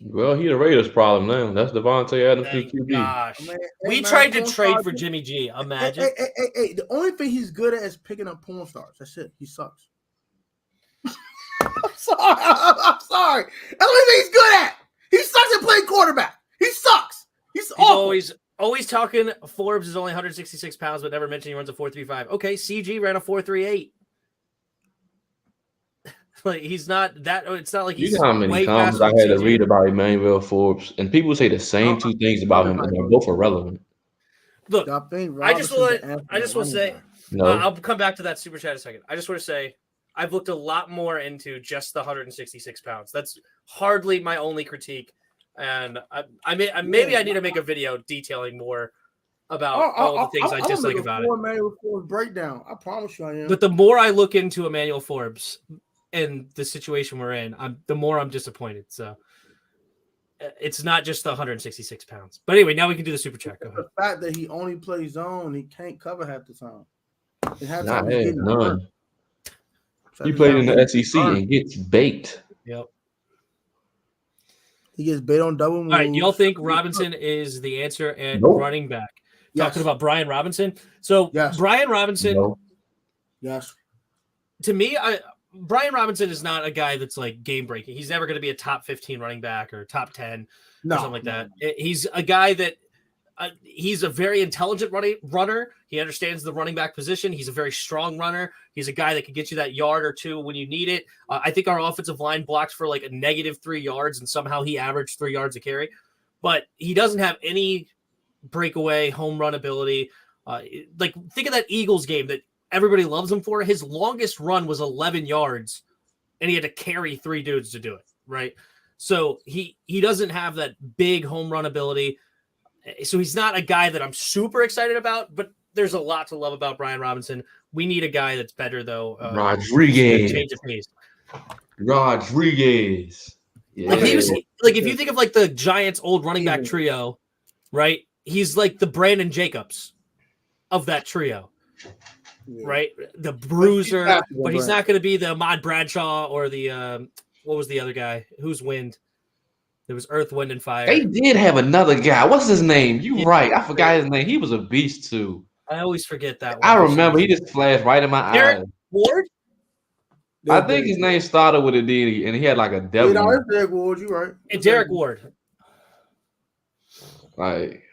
Well, he the Raiders' problem now. That's Devontae Adams QB. Gosh. We tried to trade for Jimmy G. Imagine. Hey, the only thing he's good at is picking up porn stars. That's it. He sucks. I'm sorry. That's the only thing he's good at. He sucks at playing quarterback. He sucks. He's awful. always talking Forbes is only 166 pounds, but never mentioned he runs a 4.35. Okay, CG ran a 4.38. Like he's not that. It's not like he's You know how many way comments faster I than had to CG. read about Emmanuel Forbes, and people say the same two things about him, and they're both irrelevant. Look, I think I just will Robinson's say, No, I'll come back to that super chat in a second. I just want to say, I've looked a lot more into just the 166 pounds. That's hardly my only critique, and maybe I need to make a video detailing more about all the things I dislike about it. Emmanuel Forbes breakdown. I promise you, I am. But the more I look into Emmanuel Forbes and the situation we're in, the more I'm disappointed. So it's not just the 166 pounds. But anyway, now we can do the super chat. Go ahead. The fact that he only plays zone, he can't cover half the time. none. He played in the SEC and gets baked. Yep. He gets bait on double moves. All right, y'all think Robinson is the answer at running back? Talking about Brian Robinson. So Brian Robinson, to me, Brian Robinson is not a guy that's like game breaking. He's never going to be a top 15 running back or top 10 or something like that. He's a guy that he's a very intelligent runner. He understands the running back position. He's a very strong runner. He's a guy that can get you that yard or two when you need it. I think our offensive line blocked for like a -3 yards, and somehow he averaged 3 yards a carry. But he doesn't have any breakaway home run ability. Like think of that Eagles game that everybody loves him for. His longest run was 11 yards, and he had to carry 3 dudes to do it, right? So he doesn't have that big home run ability. So he's not a guy that I'm super excited about, but there's a lot to love about Brian Robinson. We need a guy that's better, though. Rodriguez. Change of pace. Rodriguez. Yeah. If you think of like the Giants' old running back trio, right? He's like the Brandon Jacobs of that trio. Right, the bruiser, but he's not going to be the Ahmad Bradshaw or the what was the other guy? Who's Wind? There was Earth, Wind, and Fire. They did have another guy. What's his name? Right. I forgot his name. He was a beast too. I always forget that one. I remember he just flashed right in my eyes. Ward? I think his name started with a D, and he had like a W. Yeah, Derek Ward. You right? It's Derek Ward. Like,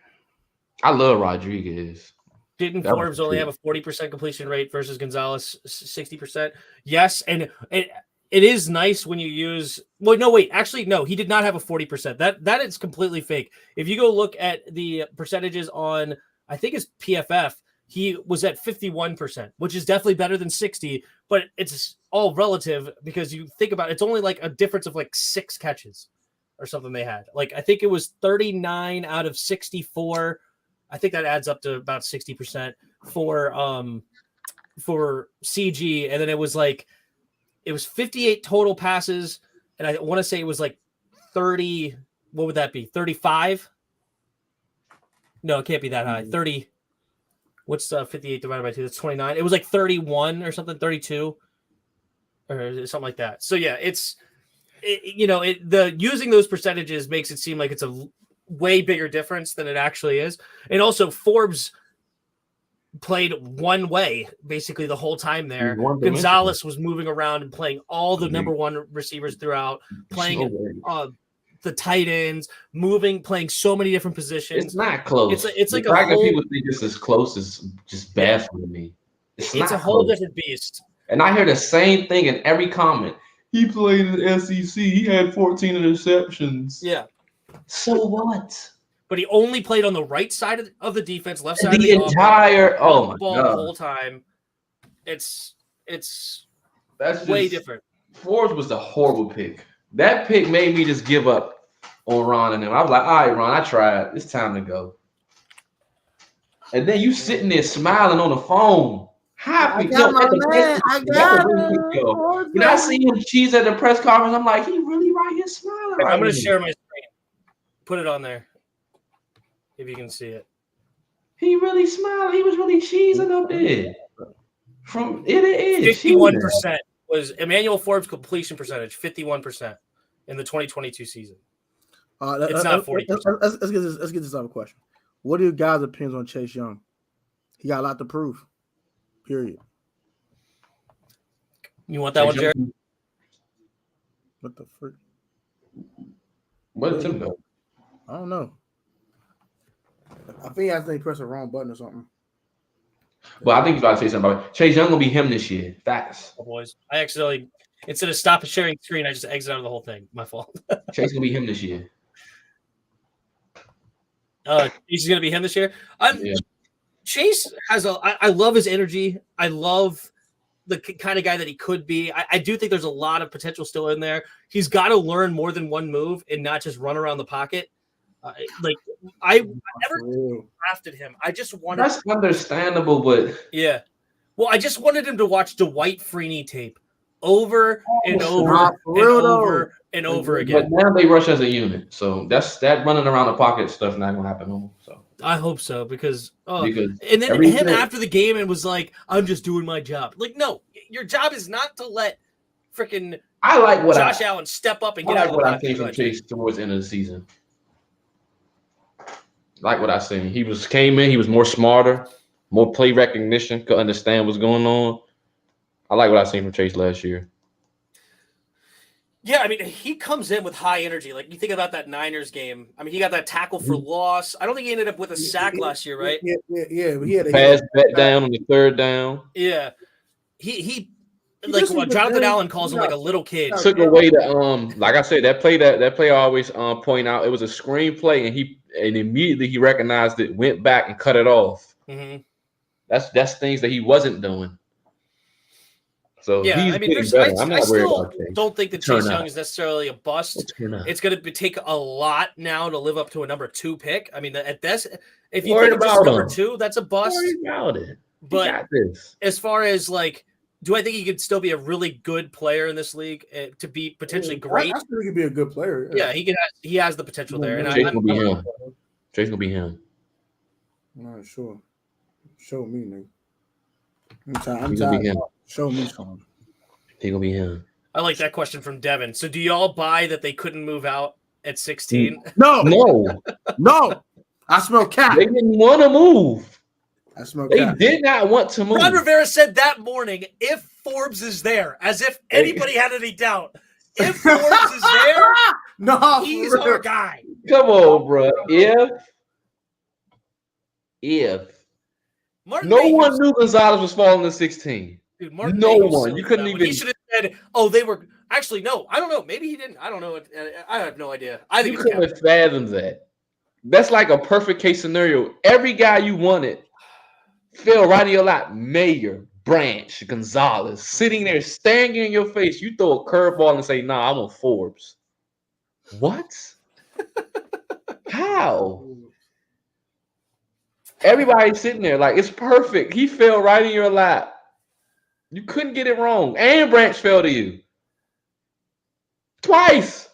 I love Rodriguez. Didn't Forbes only have a 40% completion rate versus Gonzalez 60%? Yes, and it is nice when you use. Well, no, wait. Actually, no, he did not have a 40%. That is completely fake. If you go look at the percentages on, I think it's PFF, he was at 51%, which is definitely better than 60. But it's all relative because you think about it, it's only like a difference of like 6 catches or something they had. Like I think it was 39 out of 64. I think that adds up to about 60% for CG, and then it was 58 total passes, and I want to say it was like 30. What would that be? 35? No, it can't be that high. 30. What's 58 divided by 2? That's 29. It was like 31 or something, 32 or something like that. So yeah, using those percentages makes it seem like it's a way bigger difference than it actually is. And also Forbes played one way basically the whole time there. Gonzalez was moving around and playing all the number one receivers throughout, playing the tight ends, playing so many different positions. It's not close. It's like the fact that people think it's as close is just baffling me. It's a whole different beast. And I hear the same thing in every comment. He played in the SEC. He had 14 interceptions. Yeah. So what? But he only played on the right side of the defense, left side the of the entire ball the whole time. That's way different. Forbes was a horrible pick. That pick made me just give up on Ron and them. I was like, all right, Ron, I tried. It's time to go. And then you sitting there smiling on the phone. Happy. When I see him cheese at the press conference, I'm like, he really right here smiling. I'm going to share my screen. Put it on there. If you can see it. He really smiled. He was really cheesing up there. It is 51% was Emmanuel Forbes' completion percentage. 51% in the 2022 season. It's not 40%. Let's get this other question. What are your guys' opinions on Chase Young? He got a lot to prove. Period. You want that one, Jared? What the frick? What did Tim go? I don't know. I think I think pressed the wrong button or something. But I think he's about to say something about it. Chase Young gonna be him this year. Facts. Oh, boys, I accidentally instead of stop sharing screen, I just exit out of the whole thing. My fault. Chase gonna be him this year. He's gonna be him this year. Yeah. Chase has I love his energy. I love the kind of guy that he could be. I do think there's a lot of potential still in there. He's got to learn more than one move and not just run around the pocket. I never drafted him. I just wanted. That's understandable, but yeah. Well, I just wanted him to watch Dwight Freeney tape over and over and over again. But now they rush as a unit, so that running around the pocket stuff not gonna happen no more. So I hope so because and then him after the game and was like, "I'm just doing my job." Like, no, your job is not to let freaking Josh Allen step up and get out of the what I think from Chase towards the end of the season. Like what I seen, he came in, he was more smarter, more play recognition, could understand what's going on. I like what I seen from Chase last year. Yeah, I mean, he comes in with high energy. Like, you think about that Niners game. I mean, he got that tackle for loss. I don't think he ended up with a sack last year, right? Yeah. He had a pass back down on the third down. Yeah. He like what Jonathan Allen calls him like a little kid. Took away the like I said, that play I always point out. It was a screen play, and immediately he recognized it, went back and cut it off. Mm-hmm. That's things that he wasn't doing. So yeah, he's I mean, I'm not worried about Chase. Don't think that Chase Young is necessarily a bust. It's going to take a lot now to live up to a number 2 pick. I mean, at this, if you think it's number 2, that's a bust. About it. But as far as like, do I think he could still be a really good player in this league to be potentially great? I think he could be a good player. Yeah, he has the potential there. And Chase will be him. Chase will be him. I'm not sure. Show me, nigga. I'm tired. Show me something. He gonna be him. I like that question from Devin. So, do y'all buy that they couldn't move out at 16? No. I smell cat. They didn't want to move. I smell they cat. did not want to move. Ron Rivera said that morning, if Forbes is there, as if anybody had any doubt. If Forbes is there, he's our guy. Come on, bro. If Martin no one knew Gonzalez was falling to 16. Dude, Martin no one. You couldn't even. He should have said, "Oh, they were." Actually, no. I don't know. Maybe he didn't. I don't know. I have no idea. I think you couldn't have fathomed that. That's like a perfect case scenario. Every guy you wanted fell right in your lap. Mayer, Branch, Gonzalez, sitting there staring in your face. You throw a curveball and say, "Nah, I want Forbes." What? How? Everybody's sitting there like it's perfect. He fell right in your lap. You couldn't get it wrong. And Branch fell to you. Twice.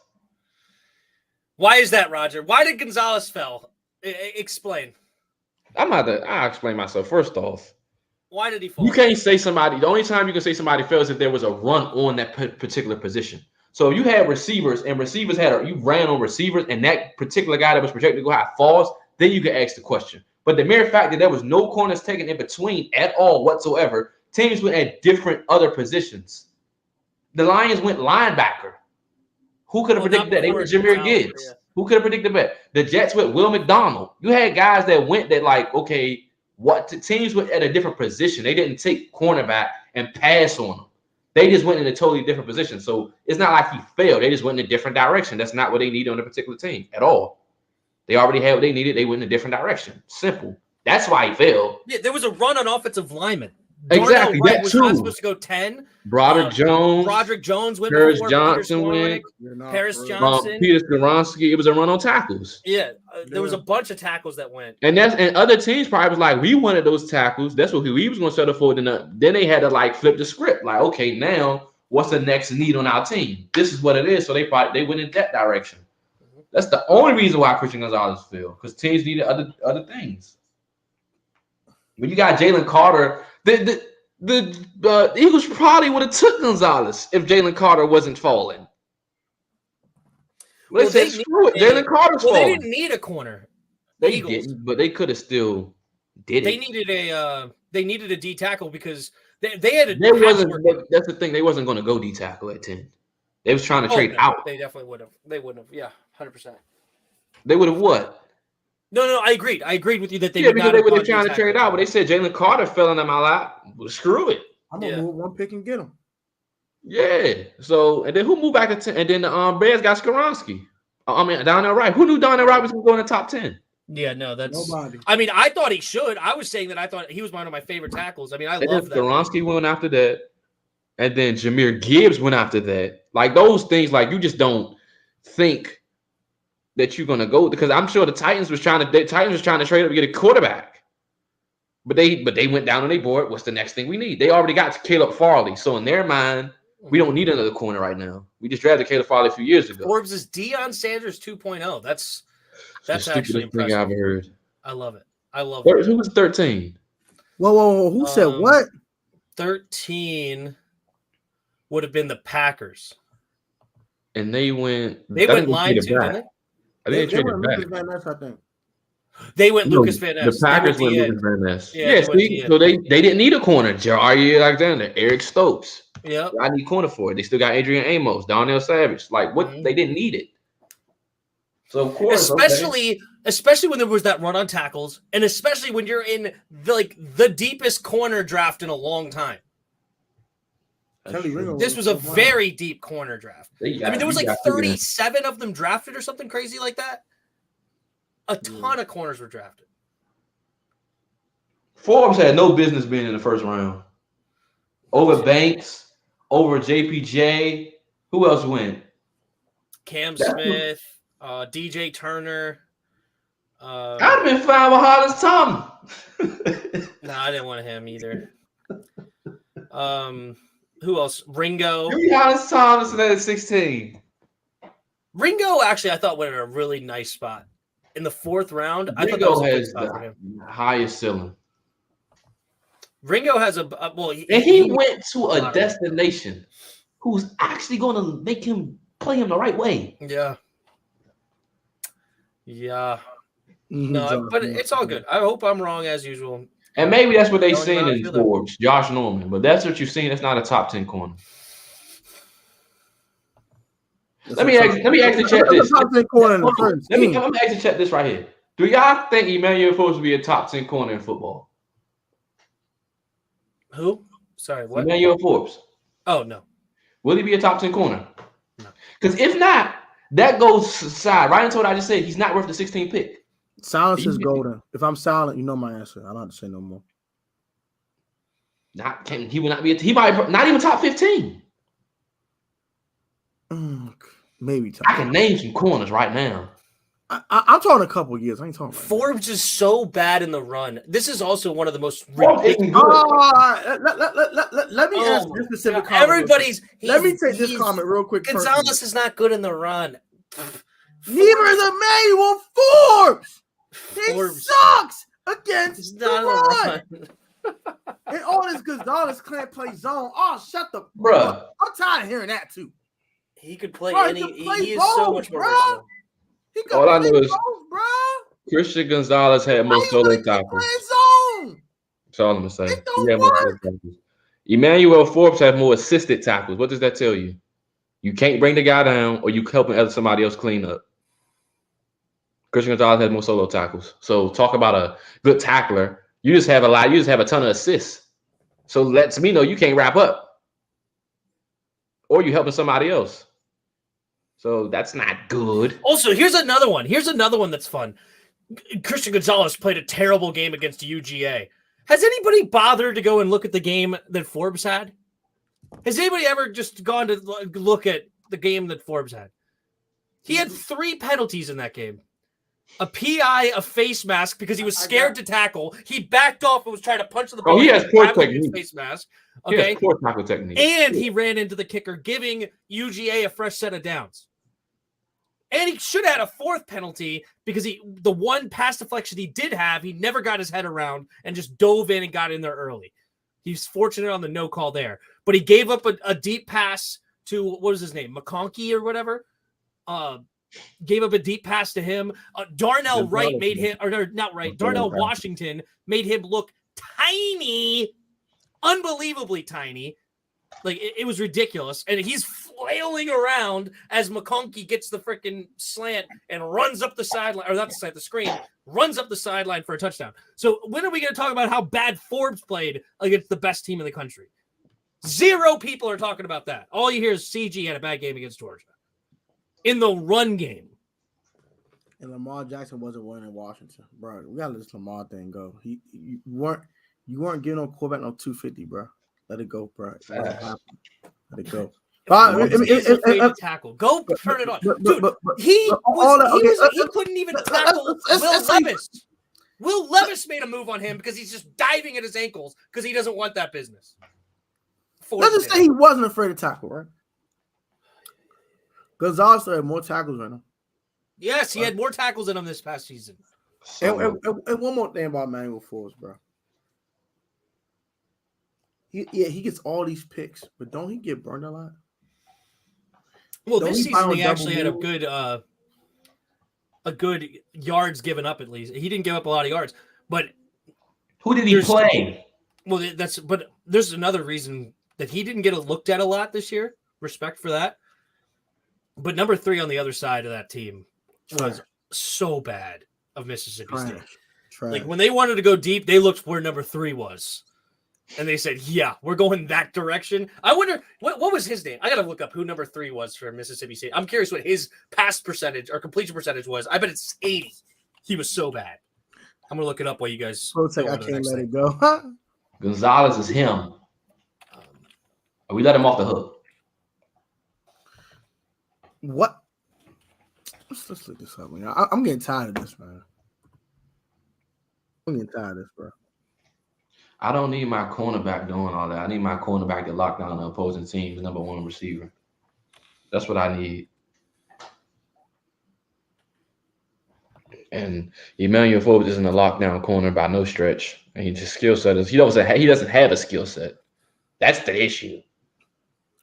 Why is that, Roger? Why did Gonzalez fell? Explain. I'll explain myself. First off, why did he fall? You can't say somebody. The only time you can say somebody fell is if there was a run on that particular position. So if you had receivers and receivers you ran on receivers and that particular guy that was projected to go high falls, then you can ask the question. But the mere fact that there was no corners taken in between at all whatsoever, teams went at different other positions. The Lions went linebacker. Who could have predicted that? They were Jahmyr Gibbs. Yeah. Who could have predicted that? The Jets went Will McDonald. You had guys that went that like, okay, teams went at a different position. They didn't take cornerback and pass on them. They just went in a totally different position. So it's not like he failed. They just went in a different direction. That's not what they needed on a particular team at all. They already had what they needed. They went in a different direction. Simple. That's why he failed. Yeah, there was a run on offensive linemen. Exactly. That was not supposed to go 10. Roderick Jones went Paris before. Johnson went. Paris Johnson. Peter Skoronsky. It was a run on tackles. Yeah, there was a bunch of tackles that went. And other teams probably was like, we wanted those tackles. That's what we was going to settle for. Then they had to like flip the script. Like, okay, now what's the next need on our team? This is what it is. So they went in that direction. That's the only reason why Christian Gonzalez failed, because teams needed other things. When you got Jalen Carter, the Eagles probably would have took Gonzalez if Jalen Carter wasn't falling. They said, screw it, Jalen Carter's falling. They didn't need a corner. They didn't, but they could have still did it. They needed a D tackle because they had a. That's the thing. They wasn't going to go D tackle at 10. They was trying to trade out. They definitely would have. They wouldn't have. Yeah, 100%. They would have what? No, I agreed. I agreed with you that they Yeah, would because not they have were gone trying to D-tackle. trade out, but they said Jalen Carter fell into my lap. Well, screw it. I'm gonna move one pick and get him. Yeah. So and then who moved back to 10? And then the Bears got Skoronski. I mean, Donnell Wright. Who knew Donnell Wright was going to go in the top 10? Yeah, no, that's Nobody. I mean, I thought he should. I was saying that I thought he was one of my favorite tackles. I mean, I And then love that. Skoronski went after that. And then Jahmyr Gibbs went after that. Like those things, like you just don't think that you're gonna go because I'm sure the Titans was trying to trade up to get a quarterback. But they went down on their board. What's the next thing we need? They already got Caleb Farley. So in their mind, we don't need another corner right now. We just drafted Caleb Farley a few years ago. Forbes is Deion Sanders 2.0. That's the actually stupidest thing impressive. I've ever heard. I love it. I love it. Who was 13? Whoa. Who said what? 13 would have been the Packers. And they went. They went line 2, didn't they? I think they traded back. Lucas Van Ness, I think. They went Lucas Van Ness. The Packers went Lucas Van Ness. Yeah, see, so they didn't need a corner. Jari Alexander, Eric Stokes. Yeah, I need corner for it. They still got Adrian Amos, Donnell Savage. Like what? They didn't need it. So of course, especially when there was that run on tackles, and especially when you're in the deepest corner draft in a long time. This was a very deep corner draft. I mean, there was like 37 of them drafted or something crazy like that. A ton of corners were drafted. Forbes had no business being in the first round. Over Banks, over JPJ. Who else went? Cam Smith, DJ Turner. I'd have been fine with Hollis Thomas. No, I didn't want him either. Who else? Ringo. Hollis Thomas at 16. Ringo actually, I thought went in a really nice spot in the 4th round. I thought that Ringo was a good has spot for him. the highest ceiling. Ringo has he went to a destination who's actually going to make him play him the right way. Yeah. No, but it's all good. I hope I'm wrong as usual. And maybe that's what they seen in Forbes, Josh Norman. But that's what you're seeing. That's not a top 10 corner. Let me actually check this. Let me actually check this right here. Do y'all think Emmanuel Forbes will be a top 10 corner in football? Who? Sorry, what? Emmanuel Forbes. Oh, no. Will he be a top 10 corner? No. Because if not, that goes aside. Right into what I just said. He's not worth the 16th pick. Silence is golden. If I'm silent, you know my answer. I don't have to say no more. He would not be. He might not even top 15. Maybe top. I can name some corners right now. I'm talking a couple of years. I ain't talking. Forbes is so bad in the run. This is also one of the most ridiculous. Let me ask this specific comment. Let me take this comment real quick. Gonzalez is not good in the run. Neither is Emmanuel Forbes. He sucks against the run. And all this Gonzalez can't play zone. Oh, shut the bruh. I'm tired of hearing that too. He could play any. He is so much more versatile. All I know is Christian Gonzalez had more solo tackles. That's all I'm gonna say. He had more solo tackles. Emmanuel Forbes had more assisted tackles. What does that tell you? You can't bring the guy down, or you helping somebody else clean up. Christian Gonzalez had more solo tackles. So talk about a good tackler. You just have a ton of assists. So lets me know you can't wrap up, or you helping somebody else. So that's not good. Also, here's another one. That's fun. Christian Gonzalez played a terrible game against UGA. Has anybody bothered to go and look at the game that Forbes had? Has anybody ever just gone to look at the game that Forbes had? He had 3 penalties in that game. A PI, a face mask because he was scared to tackle. He backed off and was trying to punch the ball. Oh, he has poor technique. Face mask. Okay. He has poor tackle technique. And he ran into the kicker, giving UGA a fresh set of downs. And he should have had a 4th penalty because the one pass deflection he did have, he never got his head around and just dove in and got in there early. He's fortunate on the no call there. But he gave up a deep pass to, what was his name, McConkey or whatever? Gave up a deep pass to him. Darnell Wright made him, or not Wright, Darnell Washington made him look tiny, unbelievably tiny. Like, it was ridiculous. And he's flailing around as McConkey gets the freaking slant and runs up the sideline, or not the slant, the screen, runs up the sideline for a touchdown. So when are we going to talk about how bad Forbes played against the best team in the country? 0 people are talking about that. All you hear is CG had a bad game against Georgia in the run game. And Lamar Jackson wasn't winning in Washington, bro. We gotta let this Lamar thing go. You weren't giving no quarterback no 250, bro. Let it go, bro. Let it go. He's afraid to tackle. Go turn it on, dude. He couldn't even tackle Will Levis. Will Levis made a move on him because he's just diving at his ankles because he doesn't want that business. Let's just say he wasn't afraid to tackle, right? Gonzalez had more tackles than him. Yes, he had more tackles than him this past season. And one more thing about Manuel Forbes, bro. He gets all these picks, but don't he get burned a lot? Well, this season he actually had a good yards given up at least. He didn't give up a lot of yards, but who did he play? Well, but there's another reason that he didn't get looked at a lot this year. Respect for that. But number 3 on the other side of that team was so bad of Mississippi State. Like when they wanted to go deep, they looked where number 3 was. And they said, yeah, we're going that direction. I wonder, what was his name? I got to look up who number 3 was for Mississippi State. I'm curious what his pass percentage or completion percentage was. I bet it's 80. He was so bad. I'm going to look it up while you guys. I can't let it go. Gonzalez is him. We let him off the hook. What? Let's look this up, man. I'm getting tired of this, man. I'm getting tired of this, bro. I don't need my cornerback doing all that. I need my cornerback to lock down the opposing team's number 1 receiver. That's what I need. And Emmanuel Forbes isn't a lockdown corner by no stretch. And his skill set is he doesn't have a skill set. That's the issue.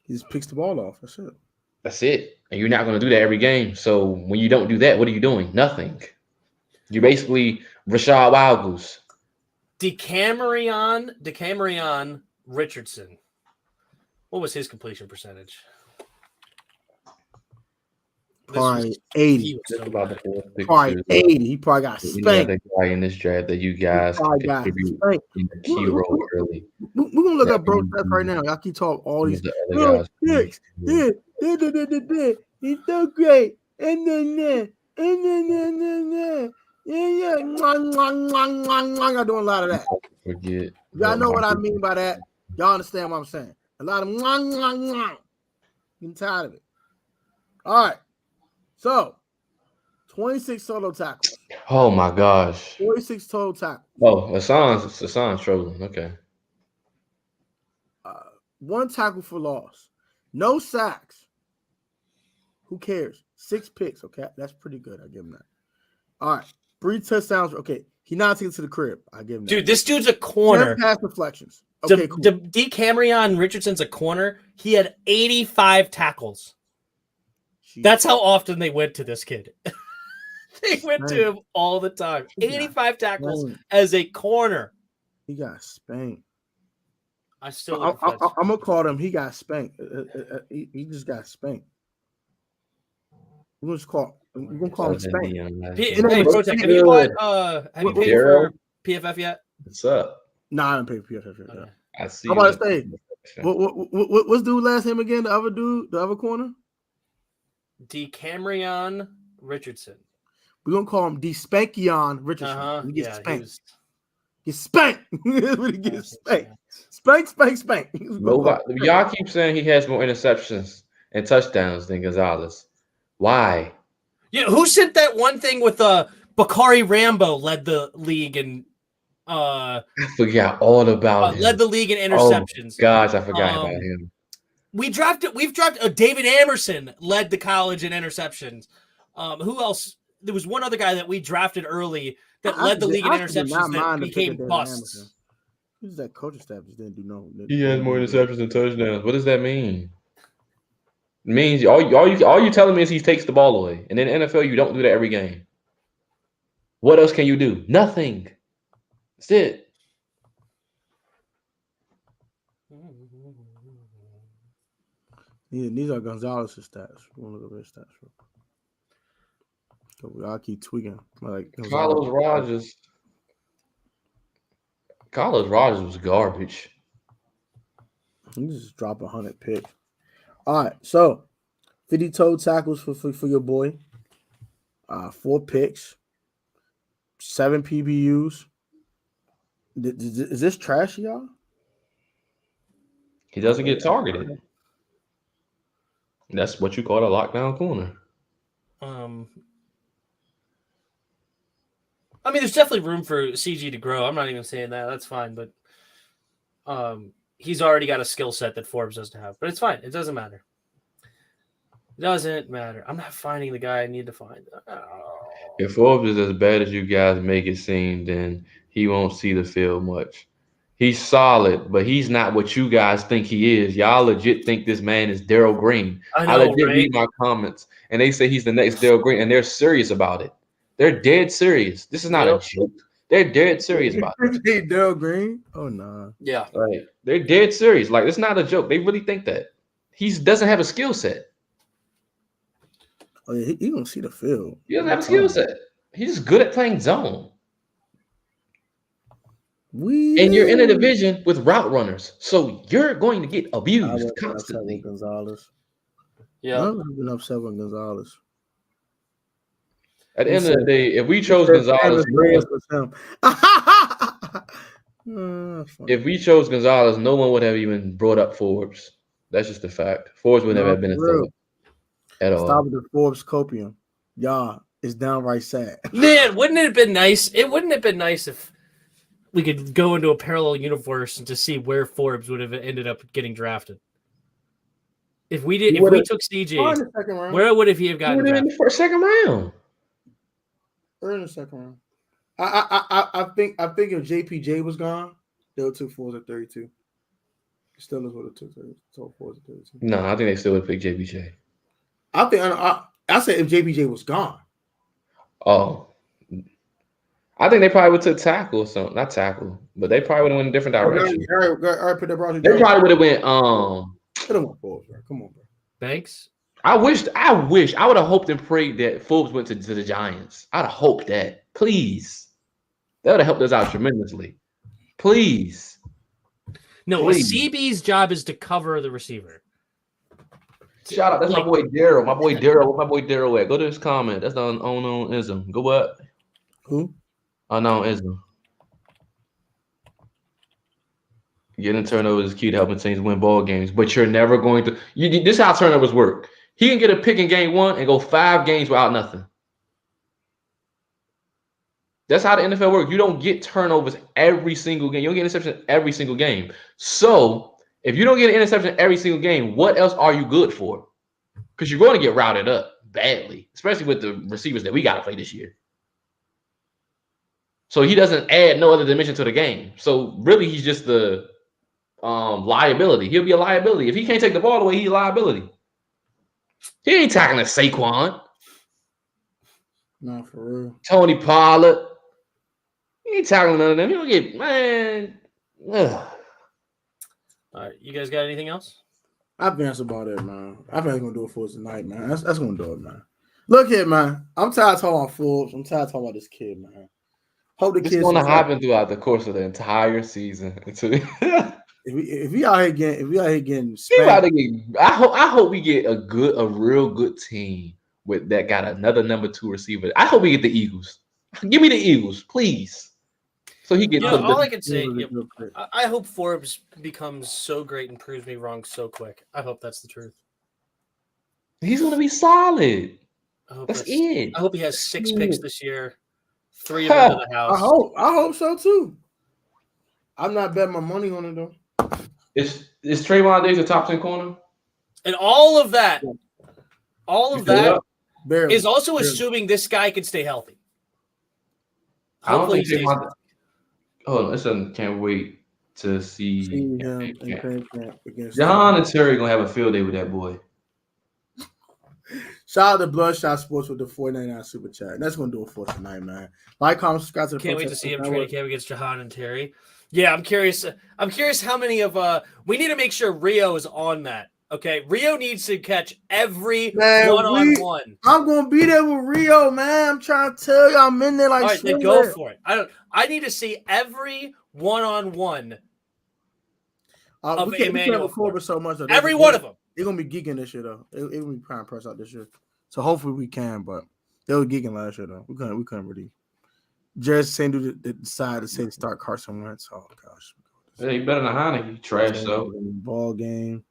He just picks the ball off. That's it. That's it. And you're not going to do that every game. So when you don't do that, what are you doing? Nothing. You're basically Rashad Wildgoose. DeCamerion Richardson. What was his completion percentage? Probably 80. Probably 80. He probably got spanked. The guy in this draft that you guys contribute in the key role early. We're gonna look up bro stats right now. Y'all keep talking all these picks. He's so great. And then I'm doing a lot of that. Forget. Y'all know what I mean by that. Y'all understand what I'm saying. A lot of I'm tired of it. All right. So 26 total tackles. Oh my gosh. 46 total tackles. Oh, Hassan's struggling. Okay. 1 tackle for loss. No sacks. Who cares? 6 picks. Okay, that's pretty good. I give him that. All right, 3 touchdowns. Okay, he now takes it to the crib. I give him that. Dude, this dude's a corner. 10 pass deflections. Okay, cool. DeCamerion Richardson's a corner. He had 85 tackles. Jeez. That's how often they went to this kid. They went to him all the time. 85 tackles as a corner. He got spanked. I'm gonna call him. He got spanked. He just got spanked. We're gonna call him spanked. Hey, bro, have you paid for PFF yet? What's up? Nah, I didn't pay for PFF yet. Okay. I see. I'm about to say, what's dude last name again? The other dude, the other corner? DeCamerion Richardson. We're gonna call him DeSpankion Richardson. He gets spanked. Gets spanked. He gets spanked. Spank. Y'all keep saying he has more interceptions and touchdowns than Gonzalez. Why? Yeah, who sent that one thing with Bakari Rambo led the league and I forgot all about him. Led the league in interceptions. Oh, gosh, I forgot about him. We've drafted David Amerson led the college in interceptions. Who else? There was one other guy that we drafted early that led the league in interceptions that became busts. Who's that coaching staff just didn't do no? He has more interceptions than touchdowns. What does that mean? It means all you telling me is he takes the ball away. And in the NFL, you don't do that every game. What else can you do? Nothing. That's it. Yeah, these are Gonzalez's stats. We want to look at his stats. So we all keep tweaking. Like Carlos Rogers was garbage. You just drop 100 picks. All right, so 50 toe tackles for your boy. 4 picks, 7 PBUs. Is this trash, y'all? He doesn't get targeted. That's what you call a lockdown corner. I mean, there's definitely room for CG to grow. I'm not even saying that. That's fine, but he's already got a skill set that Forbes doesn't have. But it's fine. It doesn't matter. It doesn't matter. I'm not finding the guy I need to find. If Forbes is as bad as you guys make it seem, then he won't see the field much. He's solid, but he's not what you guys think he is. Y'all legit think this man is Darryl Green. I know, I legit right? read my comments, and they say he's the next Darryl Green, and they're serious about it. They're dead serious. This is not a joke. They're dead serious about it. Hey, Darryl Green? Oh, nah. Yeah. Right. They're dead serious. Like, it's not a joke. They really think that. He doesn't have a skill set. Oh, yeah, he don't see the field. He doesn't have a skill set. He's just good at playing zone. And you're in a division with route runners, so you're going to get abused constantly. Gonzalez. Yeah. I've been upset with Gonzalez. At the end of the day, if we chose Gonzalez, no one would have even brought up Forbes. That's just a fact. Forbes would never have been a thought at all. Stop with the Forbes copium. Y'all, it's downright sad. Man, wouldn't it have been nice? It wouldn't have been nice if we could go into a parallel universe and to see where Forbes would have ended up getting drafted. If we took CJ, where would he have gotten drafted? For a second round. Or in the second round. I think if JPJ was gone, they would have took Forbes at 32. Still is what it took. So Forbes at 32. No, I think they still would have picked JPJ. I said if JPJ was gone. Oh. I think they probably would have took tackle or something. Not tackle, but they probably would have went in a different direction. All right, put that Bronson. They probably would have went Put him on Forbes, bro. Come on, bro. Banks? I would have hoped and prayed that Forbes went to the Giants. I'd have hoped that. Please. That would have helped us out tremendously. Please. No, CB's job is to cover the receiver. Shout out. That's my boy Daryl. My boy Daryl at. Go to his comment. That's the unknown-ism. Go what? Who? Unknown-ism. Getting turnovers is key to helping teams win ball games, but you're never going to. This is how turnovers work. He can get a pick in game 1 and go 5 games without nothing. That's how the NFL works. You don't get turnovers every single game. You don't get interception every single game. So if you don't get an interception every single game, what else are you good for? Because you're going to get routed up badly, especially with the receivers that we got to play this year. So he doesn't add no other dimension to the game. So really, he's just the liability. He'll be a liability. If he can't take the ball away, he's a liability. He ain't tackling Saquon. No, for real. Tony Pollard. He ain't tackling none of them. You don't get, man. Ugh. All right, you guys got anything else? I think that's about it, man. I think that's gonna do it for us tonight, man. That's gonna do it, man. Look here, man. I'm tired of talking about Forbes. I'm tired of talking about this kid, man. Hope the It's kids going to happen throughout the course of the entire season. if we out here getting I hope we get a real good team with that got another number 2 receiver. I hope we get the Eagles. Give me the Eagles, please. So he gets. All I can say, I hope Forbes becomes so great and proves me wrong so quick. I hope that's the truth. He's going to be solid. That's it. I hope he has 6 picks this year. 3 of them to the house. I hope so too. I'm not betting my money on it though. Is Trayvon Diggs a top 10 corner? And all of that is also Barely. assuming this guy can stay healthy. I don't think Trayvon. Hold on, listen. Can't wait to see him against John and Terry gonna have a field day with that boy. Shout out to Bloodshot Sports with the $4.99 super chat. That's gonna do it for us tonight, man. Like, comment, subscribe to the Can't wait to see him training camp against Jahan and Terry. Yeah, I'm curious. I'm curious how many of we need to make sure Rio is on that Okay, Rio needs to catch every Man, one-on-one. I'm gonna be there with Rio, man. I'm trying to tell you, I'm in there like. All right, then go for it. I need to see every one-on-one of we can't Emmanuel record Forbes. so much. Though. Every one of them. They're gonna be geeking this year though. They're gonna be trying to press out this year. So hopefully we can, but they were geeking last year though. We couldn't really. Just saying to decide to say to start Carson Wentz. Oh gosh. Yeah, he better than Heineke. Trash though. Ball game.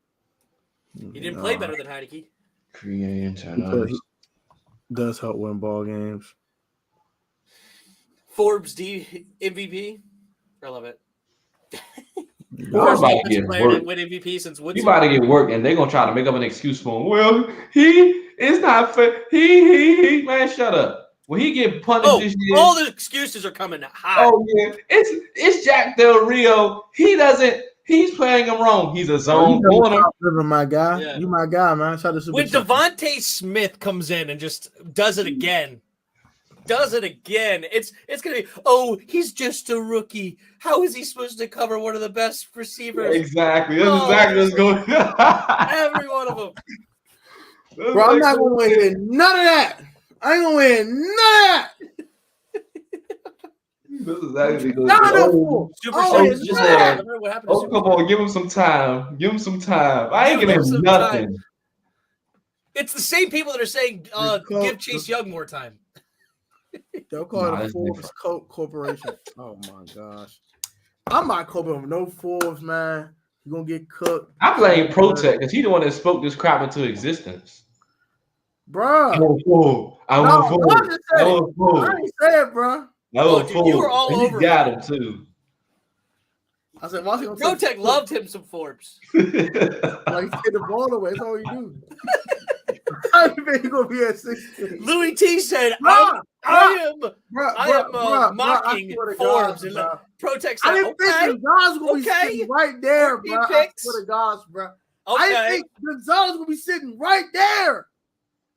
He didn't play better than Heineke. Creating turnovers. Does help win ball games. Forbes MVP. I love it. Forbes about to get work. Win MVP since Woodson. He about to get work, and they're gonna try to make up an excuse for him. Well, it's not fair. He, man, shut up. When he get punished this year, all the excuses are coming high. Oh yeah, it's Jack Del Rio. He's playing him wrong. He's a zone corner. My guy, yeah. You my guy, man. When Devontae Smith comes in and just does it again, it's gonna be. Oh, he's just a rookie. How is he supposed to cover one of the best receivers? Exactly. That's exactly what's going. Every one of them. Bro, I'm not gonna win none of that. I ain't gonna win none of that. This is actually good. Super Show's just there. What happened to come on, give him some time. I ain't giving him nothing. Time. It's the same people that are saying, give Chase Young more time. They'll call it a Forbes Corporation. Oh my gosh. I'm not coping with no Forbes, man. You're gonna get cooked. I blame Protect because he's the one that spoke this crap into existence. Bro. I didn't say it, bro. You were all over. He got him too. I said, why gonna Protect loved him some Forbes. Like he get the ball away. That's all you do. I think he's gonna be at 16. Louis T said, I am mocking Forbes. And Protect said, I didn't think Gonzalez gonna be sitting right there, bro. I swear to God, bro. I didn't think Gonzalez gonna be sitting right there.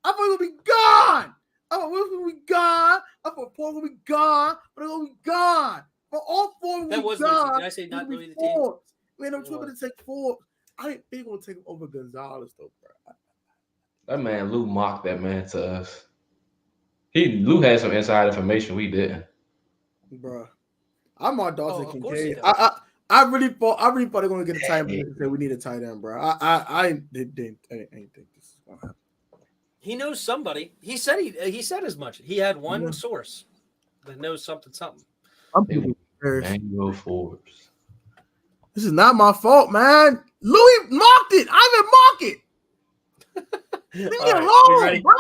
I thought he was gonna be gone. I thought Wilson gonna be gone. I thought Paul gonna be gone. But they're gonna be gone. But all four of them was gone. Did I say not Louis the team? Man, I'm trying to take Forbes. I didn't think he was gonna take over Gonzalez though, bro. That man Lou mocked that man to us. Lou had some inside information we didn't. Bro, I'm on Dawson Kincaid. I really thought they were gonna get a tight end. They said we need a tight end, bro. I didn't think this is gonna happen. He knows somebody. He said as much. He had one source that knows something. Emmanuel Forbes. This is not my fault, man. Louis mocked it. I didn't mock it. Leave me alone, bro.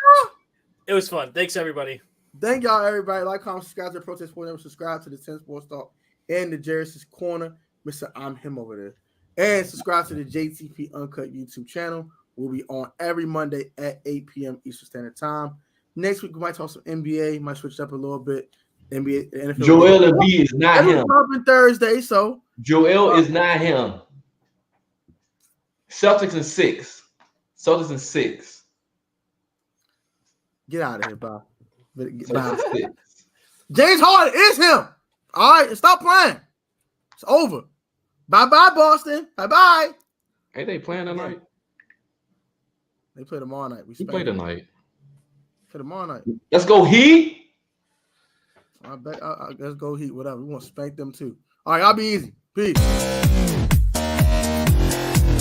It was fun. Thanks, everybody. Thank y'all, everybody. Like, comment, subscribe to the Protest Sports Network. Subscribe to the 10 Sports Talk and the Jerry's Corner. Mr. I'm him over there. And subscribe to the JTP UnCut YouTube channel. We'll be on every Monday at 8 p.m. Eastern Standard Time. Next week, we might talk some NBA. Might switch up a little bit. NBA, NFL. Joel Embiid is not him. Thursday, so. Joel is not him. Celtics in 6. Get out of here, Bob. James Harden is him. All right, stop playing. It's over. Bye-bye, Boston. Bye-bye. Ain't they playing tonight? They play tomorrow night. We play tonight. Play tomorrow night. Let's go Heat. Let's go Heat. Whatever. We want to spank them too. All right, y'all be easy. Peace.